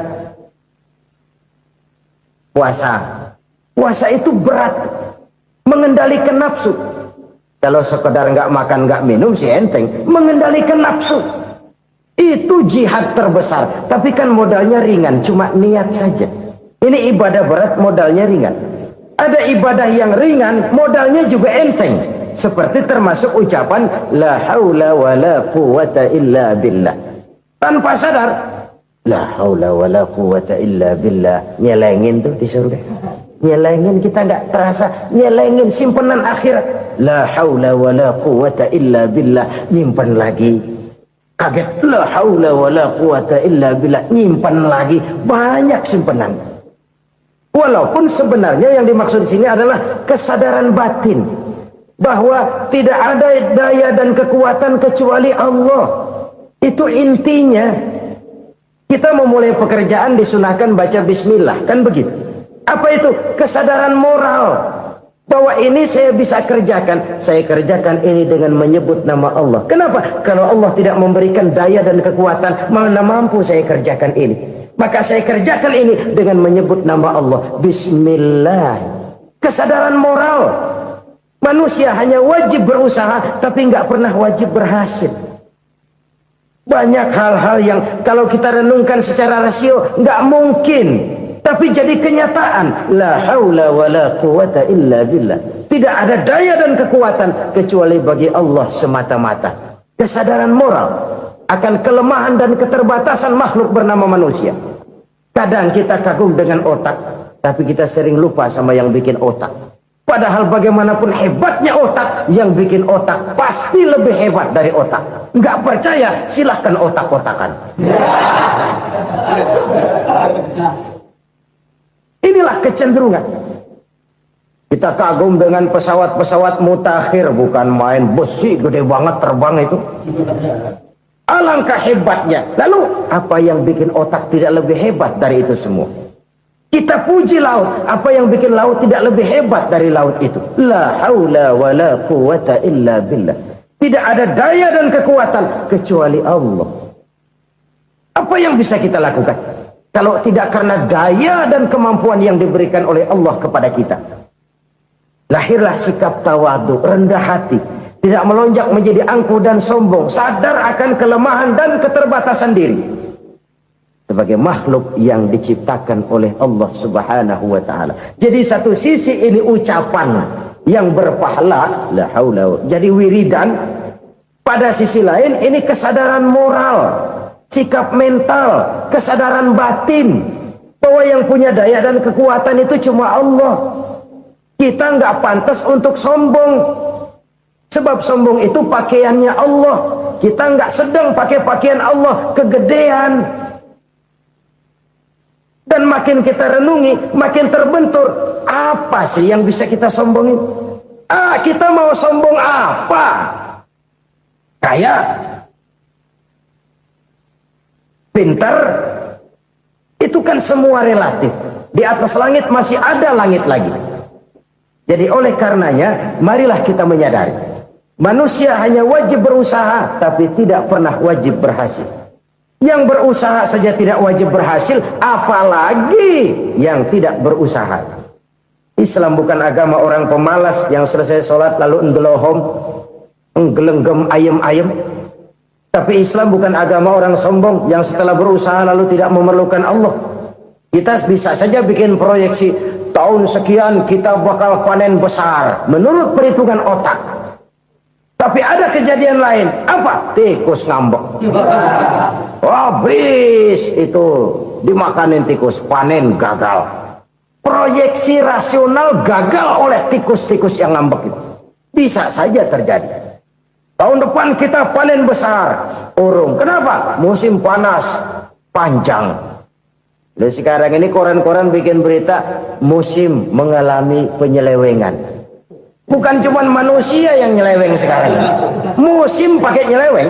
puasa. Puasa itu berat, mengendalikan nafsu. Kalau sekedar nggak makan nggak minum sih enteng, mengendalikan nafsu itu jihad terbesar. Tapi kan modalnya ringan, cuma niat saja. Ini ibadah berat, modalnya ringan. Ada ibadah yang ringan, modalnya juga enteng. Seperti termasuk ucapan la haula wa la quwwata illa billah. tanpa sadar. La haula wala quwata illa billah. Nyelengin tuh di surga. Nyelengin, kita nggak terasa. Nyelengin simpenan akhirat. La haula wala quwata illa billah. Nyimpan lagi. Kaget. La haula wala quwata illa billah. Nyimpan lagi. Banyak simpenan. Walaupun sebenarnya yang dimaksud di sini adalah kesadaran batin. Bahwa tidak ada daya dan kekuatan kecuali Allah. Itu intinya. Kita memulai pekerjaan disunahkan baca bismillah, kan begitu? Apa itu? Kesadaran moral bahwa ini saya bisa kerjakan. Saya kerjakan ini dengan menyebut nama Allah. Kenapa? Kalau Allah tidak memberikan daya dan kekuatan, mana mampu saya kerjakan ini. Maka saya kerjakan ini dengan menyebut nama Allah. Bismillah. Kesadaran moral. Manusia hanya wajib berusaha, tapi nggak pernah wajib berhasil. Banyak hal-hal yang kalau kita renungkan secara rasio nggak mungkin, tapi jadi kenyataan. La haula wala quwata illa billah. Tidak ada daya dan kekuatan kecuali bagi Allah semata-mata. Kesadaran moral akan kelemahan dan keterbatasan makhluk bernama manusia. Kadang kita kagum dengan otak, tapi kita sering lupa sama yang bikin otak. Padahal bagaimanapun hebatnya otak, yang bikin otak pasti lebih hebat dari otak. Nggak percaya, silahkan otak-otakan. Inilah kecenderungan. Kita kagum dengan pesawat-pesawat mutakhir, bukan main besi gede banget terbang itu. Alangkah hebatnya. Lalu apa yang bikin otak tidak lebih hebat dari itu semua? Kita puji laut. Apa yang bikin laut tidak lebih hebat dari laut itu? La haula wa la quwata illa billah. Tidak ada daya dan kekuatan kecuali Allah. Apa yang bisa kita lakukan kalau tidak karena daya dan kemampuan yang diberikan oleh Allah kepada kita? Lahirlah sikap tawadu, rendah hati, tidak melonjak menjadi angkuh dan sombong, sadar akan kelemahan dan keterbatasan diri. Sebagai makhluk yang diciptakan oleh Allah Subhanahu wa ta'ala. Jadi satu sisi ini ucapan yang berpahala, la haula, jadi wiridan. Pada sisi lain ini kesadaran moral, sikap mental, kesadaran batin bahwa yang punya daya dan kekuatan itu cuma Allah. Kita nggak pantas untuk sombong, sebab sombong itu pakaiannya Allah. Kita nggak sedang pakai pakaian Allah, kegedean. Dan makin kita renungi, makin terbentur. Apa sih yang bisa kita sombongin? Kita mau sombong apa? Kaya? Pintar? Itu kan semua relatif. Di atas langit masih ada langit lagi. Jadi oleh karenanya, marilah kita menyadari. Manusia hanya wajib berusaha, tapi tidak pernah wajib berhasil. Yang berusaha saja tidak wajib berhasil, apalagi yang tidak berusaha. Islam bukan agama orang pemalas yang selesai sholat lalu endelohom, enggelenggem ayem-ayem. Tapi Islam bukan agama orang sombong yang setelah berusaha lalu tidak memerlukan Allah. Kita bisa saja bikin proyeksi, tahun sekian kita bakal panen besar menurut perhitungan otak. Tapi ada kejadian lain. Apa? Tikus ngambek. Habis itu dimakanin tikus, panen gagal. Proyeksi rasional gagal oleh tikus-tikus yang ngambek itu. Bisa saja terjadi. Tahun depan kita panen besar, urung. Kenapa? Musim panas panjang. Dan sekarang ini koran-koran bikin berita musim mengalami penyelewengan. Bukan cuma manusia yang nyeleweng sekarang. Musim pakai nyeleweng.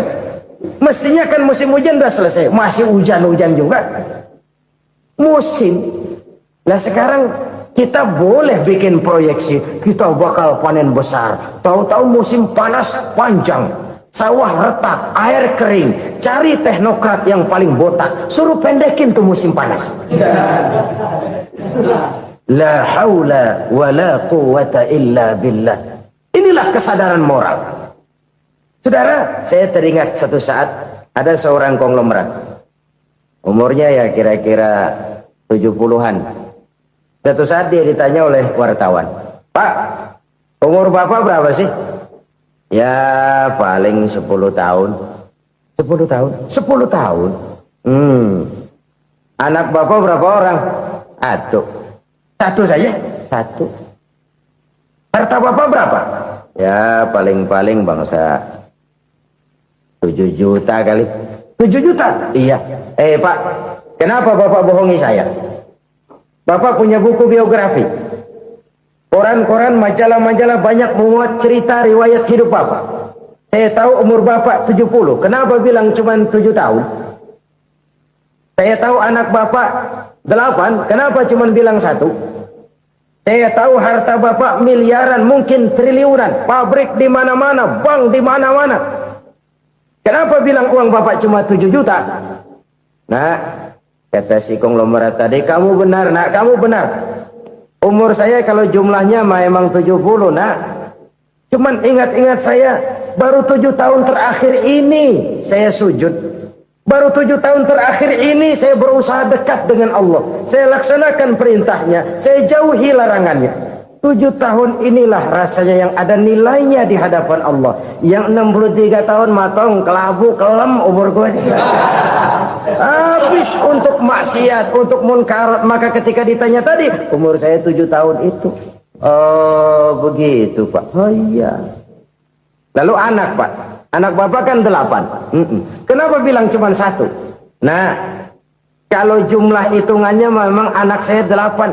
Mestinya kan musim hujan udah selesai, masih hujan-hujan juga. Musim. Nah sekarang kita boleh bikin proyeksi, kita bakal panen besar. Tahu-tahu musim panas panjang, sawah retak, air kering. Cari teknokrat yang paling botak, suruh pendekin tuh musim panas. La haula wa la quwata illa billah. Inilah kesadaran moral. Saudara, saya teringat satu saat ada seorang konglomerat. Umurnya ya kira-kira 70-an. Satu saat dia ditanya oleh wartawan, "Pak, umur Bapak berapa sih?" "Ya paling 10 tahun. 10 tahun. 10 tahun. Anak bapak berapa orang? Satu saja. Satu. Harta bapak berapa? Ya paling-paling bangsa 7 juta kali. 7 juta? Iya. Pak, kenapa bapak bohongi saya? Bapak punya buku biografi. Koran-koran, majalah-majalah banyak memuat cerita riwayat hidup bapak. Saya tahu umur bapak 70. Kenapa bilang cuma 7 tahun? Saya tahu anak bapak 8. Kenapa cuma bilang 1? Saya tahu harta bapak miliaran, mungkin triliunan. Pabrik di mana-mana, bank di mana-mana. Kenapa bilang uang bapak cuma 7 juta? Nah, kata si konglomerat tadi, kamu benar nak, kamu benar. Umur saya kalau jumlahnya memang 70 nak. Cuman ingat-ingat saya, baru 7 tahun terakhir ini saya sujud. Baru 7 tahun terakhir ini saya berusaha dekat dengan Allah. Saya laksanakan perintahnya, saya jauhi larangannya. 7 tahun inilah rasanya yang ada nilainya di hadapan Allah. Yang 63 tahun matong, kelabu, kelem umur gue. Habis untuk maksiat, untuk munkarat. Maka ketika ditanya tadi, umur saya 7 tahun itu. Oh begitu Pak. Oh iya. Lalu anak Pak. Anak bapak kan 8. Kenapa bilang cuma 1? Nah, kalau jumlah hitungannya memang anak saya 8.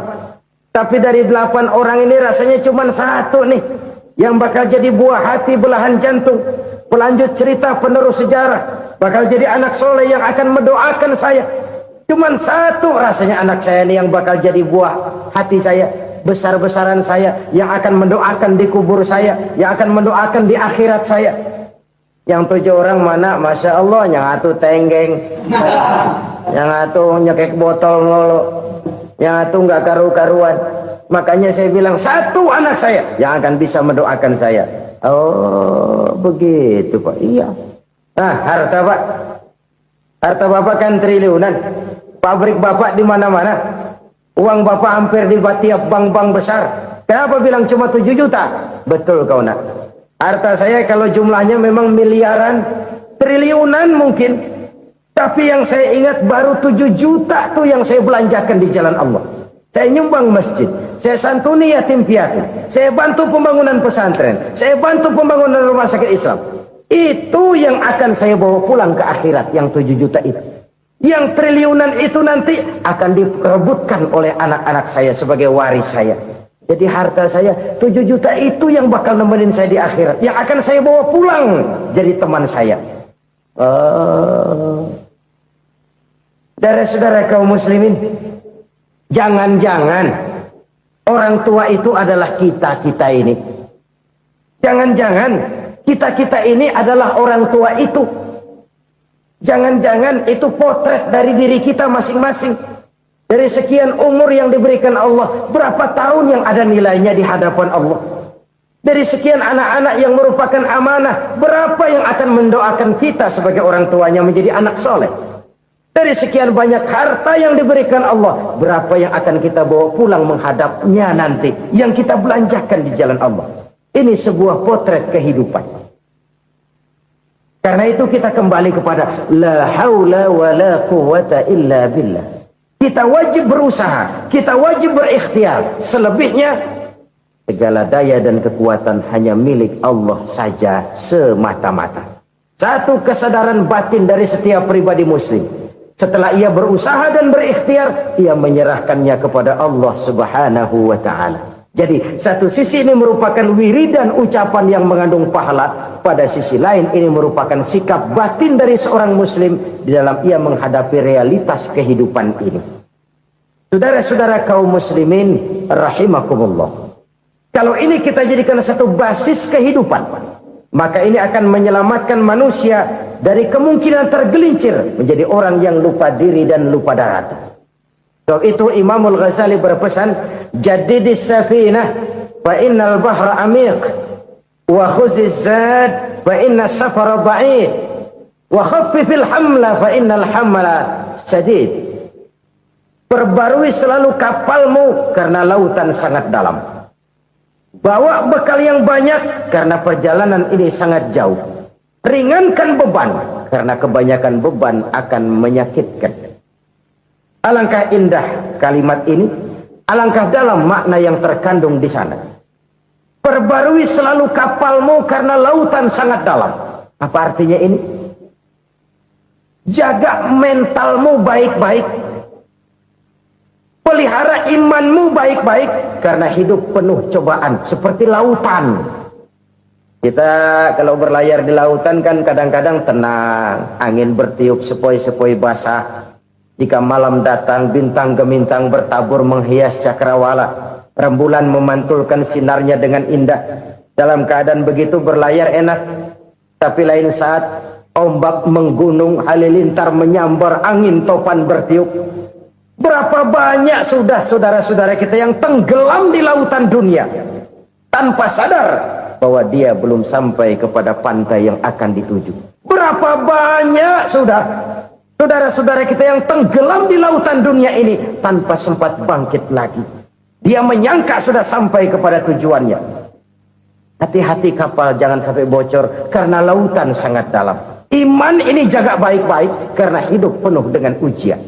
Tapi dari 8 orang ini rasanya cuma 1 nih. Yang bakal jadi buah hati, belahan jantung. Pelanjut cerita, penerus sejarah. Bakal jadi anak soleh yang akan mendoakan saya. Cuma 1 rasanya anak saya ini yang bakal jadi buah hati saya. Besar-besaran saya. Yang akan mendoakan di kubur saya. Yang akan mendoakan di akhirat saya. Yang 7 orang mana? Masya Allah, yang atu tenggeng, yang atu nyekek botol mulu, yang atu nggak karu-karuan. Makanya saya bilang 1 anak saya yang akan bisa mendoakan saya. Oh begitu Pak. Iya. Nah harta Pak, harta bapak kan triliunan. Pabrik bapak di mana-mana. Uang bapak hampir di tiap bank-bank besar. Kenapa bilang cuma 7 juta? Betul kau nak. Harta saya kalau jumlahnya memang miliaran, triliunan mungkin. Tapi yang saya ingat baru 7 juta tuh yang saya belanjakan di jalan Allah. Saya nyumbang masjid, saya santuni yatim piatu, saya bantu pembangunan pesantren, saya bantu pembangunan rumah sakit Islam. Itu yang akan saya bawa pulang ke akhirat, yang 7 juta itu. Yang triliunan itu nanti akan diperebutkan oleh anak-anak saya sebagai waris saya. Jadi harta saya 7 juta itu yang bakal nemenin saya di akhirat. Yang akan saya bawa pulang jadi teman saya. Saudara-saudara kaum muslimin, jangan-jangan orang tua itu adalah kita-kita ini. Jangan-jangan kita-kita ini adalah orang tua itu. Jangan-jangan itu potret dari diri kita masing-masing. Dari sekian umur yang diberikan Allah, berapa tahun yang ada nilainya di hadapan Allah? Dari sekian anak-anak yang merupakan amanah, berapa yang akan mendoakan kita sebagai orang tuanya menjadi anak soleh? Dari sekian banyak harta yang diberikan Allah, berapa yang akan kita bawa pulang menghadapnya nanti, yang kita belanjakan di jalan Allah? Ini sebuah potret kehidupan. Karena itu kita kembali kepada la haula wa la quwwata illa billah. Kita wajib berusaha, kita wajib berikhtiar. Selebihnya, segala daya dan kekuatan hanya milik Allah saja semata-mata. Satu kesadaran batin dari setiap pribadi muslim. Setelah ia berusaha dan berikhtiar, ia menyerahkannya kepada Allah Subhanahu wa ta'ala. Jadi, satu sisi ini merupakan wiridan ucapan yang mengandung pahala. Pada sisi lain, ini merupakan sikap batin dari seorang muslim di dalam ia menghadapi realitas kehidupan ini. Saudara-saudara kaum muslimin rahimakumullah. Kalau ini kita jadikan satu basis kehidupan, maka ini akan menyelamatkan manusia dari kemungkinan tergelincir menjadi orang yang lupa diri dan lupa darat. Sebab itu Imamul Ghazali berpesan, jadidis safinah fa innal bahra amiq wa khuziz zad fa inna safara ba'id wa khaffifil hamla fa innal hamla sadid. Perbarui selalu kapalmu karena lautan sangat dalam. Bawa bekal yang banyak karena perjalanan ini sangat jauh. Ringankan beban karena kebanyakan beban akan menyakitkan. Alangkah indah kalimat ini, alangkah dalam makna yang terkandung di sana. Perbarui selalu kapalmu karena lautan sangat dalam. Apa artinya ini? Jaga mentalmu baik-baik. Pelihara imanmu baik-baik karena hidup penuh cobaan seperti lautan. Kita kalau berlayar di lautan kan kadang-kadang tenang, angin bertiup sepoi-sepoi basah. Jika malam datang, bintang gemintang bertabur menghias cakrawala. Rembulan memantulkan sinarnya dengan indah. Dalam keadaan begitu berlayar enak. Tapi lain saat ombak menggunung, halilintar menyambar, angin topan bertiup. Berapa banyak sudah saudara-saudara kita yang tenggelam di lautan dunia tanpa sadar bahwa dia belum sampai kepada pantai yang akan dituju. Berapa banyak sudah saudara-saudara kita yang tenggelam di lautan dunia ini tanpa sempat bangkit lagi. Dia menyangka sudah sampai kepada tujuannya. Hati-hati kapal jangan sampai bocor karena lautan sangat dalam. Iman ini jaga baik-baik karena hidup penuh dengan ujian.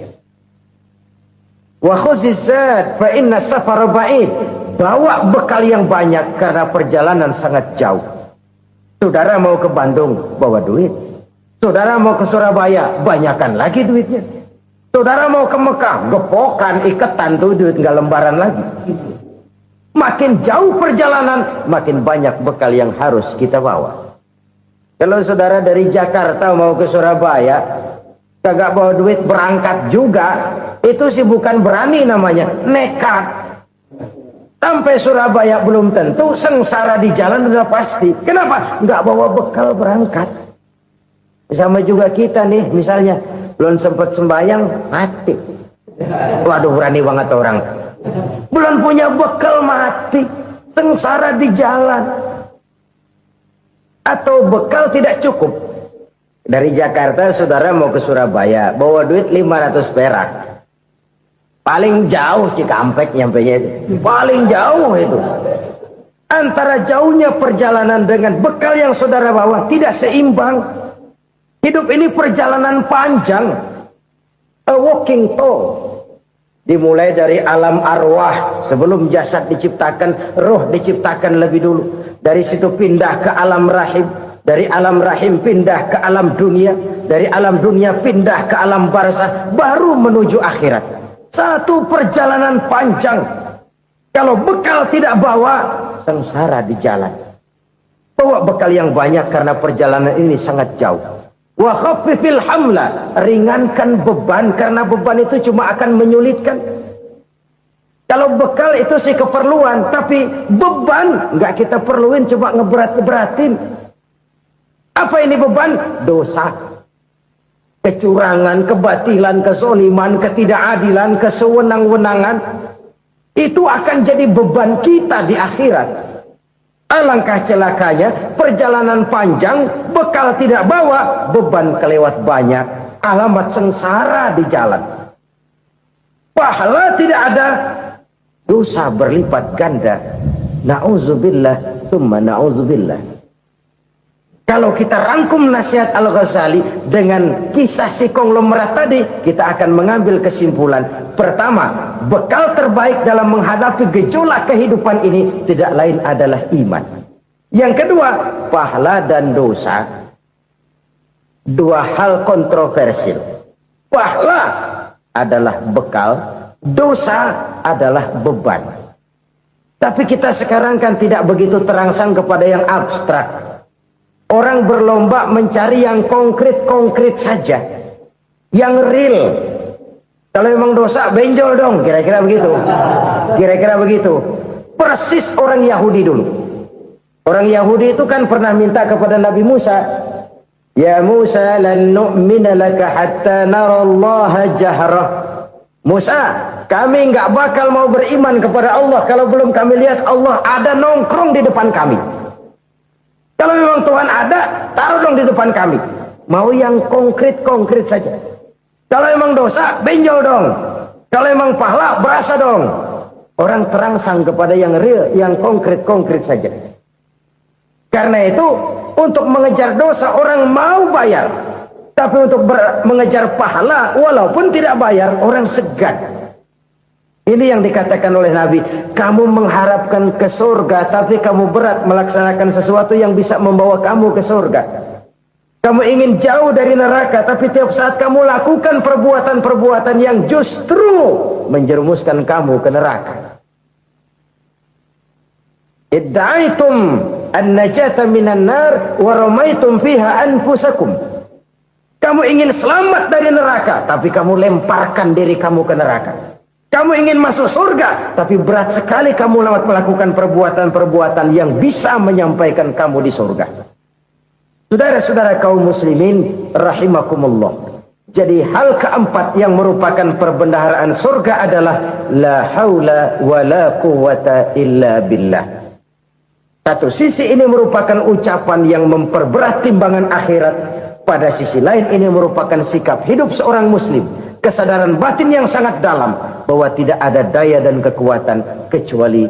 Wa khuzizat fa inna safar ba'id. Bawa bekal yang banyak karena perjalanan sangat jauh. Saudara mau ke Bandung, bawa duit. Saudara mau ke Surabaya, banyakan lagi duitnya. Saudara mau ke Mekah, gepokan, iketan tuh duit nggak lembaran lagi. Makin jauh perjalanan, makin banyak bekal yang harus kita bawa. Kalau saudara dari Jakarta mau ke Surabaya, kagak bawa duit berangkat juga, itu sih bukan berani namanya, nekat. Sampai Surabaya belum tentu, sengsara di jalan udah pasti. Kenapa? Nggak bawa bekal berangkat. Sama juga kita nih, misalnya belum sempat sembahyang, mati. Waduh, berani banget orang. Belum punya bekal, mati. Sengsara di jalan. Atau bekal tidak cukup. Dari Jakarta saudara mau ke Surabaya, bawa duit 500 perak. Paling jauh Cikampek nyampenya itu. Paling jauh itu. Antara jauhnya perjalanan dengan bekal yang saudara bawa tidak seimbang. Hidup ini perjalanan panjang. A walking tour. Dimulai dari alam arwah. Sebelum jasad diciptakan, roh diciptakan lebih dulu. Dari situ pindah ke alam rahim. Dari alam rahim pindah ke alam dunia. Dari alam dunia pindah ke alam barzah. Baru menuju akhirat. Satu perjalanan panjang. Kalau bekal tidak bawa, sengsara di jalan. Bawa bekal yang banyak karena perjalanan ini sangat jauh. Wa khaffifil hamla, ringankan beban karena beban itu cuma akan menyulitkan. Kalau bekal itu sih keperluan, tapi beban nggak kita perluin, cuma ngeberat-beratin. Apa ini beban? Dosa. Kecurangan, kebatilan, kezoliman, ketidakadilan, kesewenang-wenangan. Itu akan jadi beban kita di akhirat. Alangkah celakanya, perjalanan panjang, bekal tidak bawa, beban kelewat banyak, alamat sengsara di jalan. Pahala tidak ada, dosa berlipat ganda. Na'udzubillah, summa na'udzubillah. Kalau kita rangkum nasihat Al-Ghazali dengan kisah si konglomerat tadi, kita akan mengambil kesimpulan. Pertama, bekal terbaik dalam menghadapi gejolak kehidupan ini tidak lain adalah iman. Yang kedua, pahala dan dosa. Dua hal kontroversial. Pahala adalah bekal, dosa adalah beban. Tapi kita sekarang kan tidak begitu terangsang kepada yang abstrak. Orang berlomba mencari yang konkret-konkret saja. Yang real. Kalau memang dosa, benjol dong. Kira-kira begitu. Kira-kira begitu. Persis orang Yahudi dulu. Orang Yahudi itu kan pernah minta kepada Nabi Musa. Ya Musa, lan nu'mina laka hatta narallaha jahrah. Musa, kami nggak bakal mau beriman kepada Allah kalau belum kami lihat Allah ada nongkrong di depan kami. Kalau memang Tuhan ada, taruh dong di depan kami. Mau yang konkret-konkret saja. Kalau memang dosa, benjol dong. Kalau memang pahala, berasa dong. Orang terangsang kepada yang real, yang konkret-konkret saja. Karena itu, untuk mengejar dosa, orang mau bayar. Tapi untuk mengejar pahala walaupun tidak bayar, orang segan. Ini yang dikatakan oleh Nabi, kamu mengharapkan ke surga tapi kamu berat melaksanakan sesuatu yang bisa membawa kamu ke surga. Kamu ingin jauh dari neraka tapi tiap saat kamu lakukan perbuatan-perbuatan yang justru menjerumuskan kamu ke neraka. Idda'aitum an-najata minan nar wa ramaitum fiha anfusakum. Kamu ingin selamat dari neraka, tapi kamu lemparkan diri kamu ke neraka. Kamu ingin masuk surga, tapi berat sekali kamu melakukan perbuatan-perbuatan yang bisa menyampaikan kamu di surga. Saudara-saudara kaum muslimin rahimakumullah. Jadi hal keempat yang merupakan perbendaharaan surga adalah la haula wa la quwwata illa billah. Satu sisi ini merupakan ucapan yang memperberat timbangan akhirat. Pada sisi lain ini merupakan sikap hidup seorang muslim. Kesadaran batin yang sangat dalam bahwa tidak ada daya dan kekuatan kecuali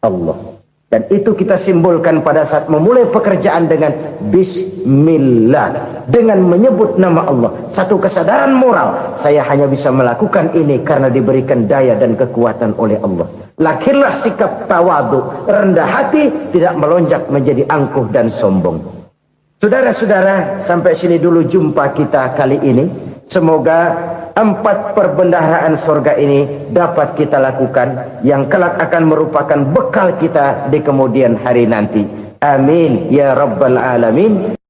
Allah. Dan itu kita simbolkan pada saat memulai pekerjaan dengan Bismillah. Dengan menyebut nama Allah. Satu kesadaran moral. Saya hanya bisa melakukan ini karena diberikan daya dan kekuatan oleh Allah. Lahirlah sikap tawadu, rendah hati, tidak melonjak menjadi angkuh dan sombong. Saudara-saudara, sampai sini dulu jumpa kita kali ini. Semoga 4 perbendaharaan surga ini dapat kita lakukan, yang kelak akan merupakan bekal kita di kemudian hari nanti. Amin ya rabbal alamin.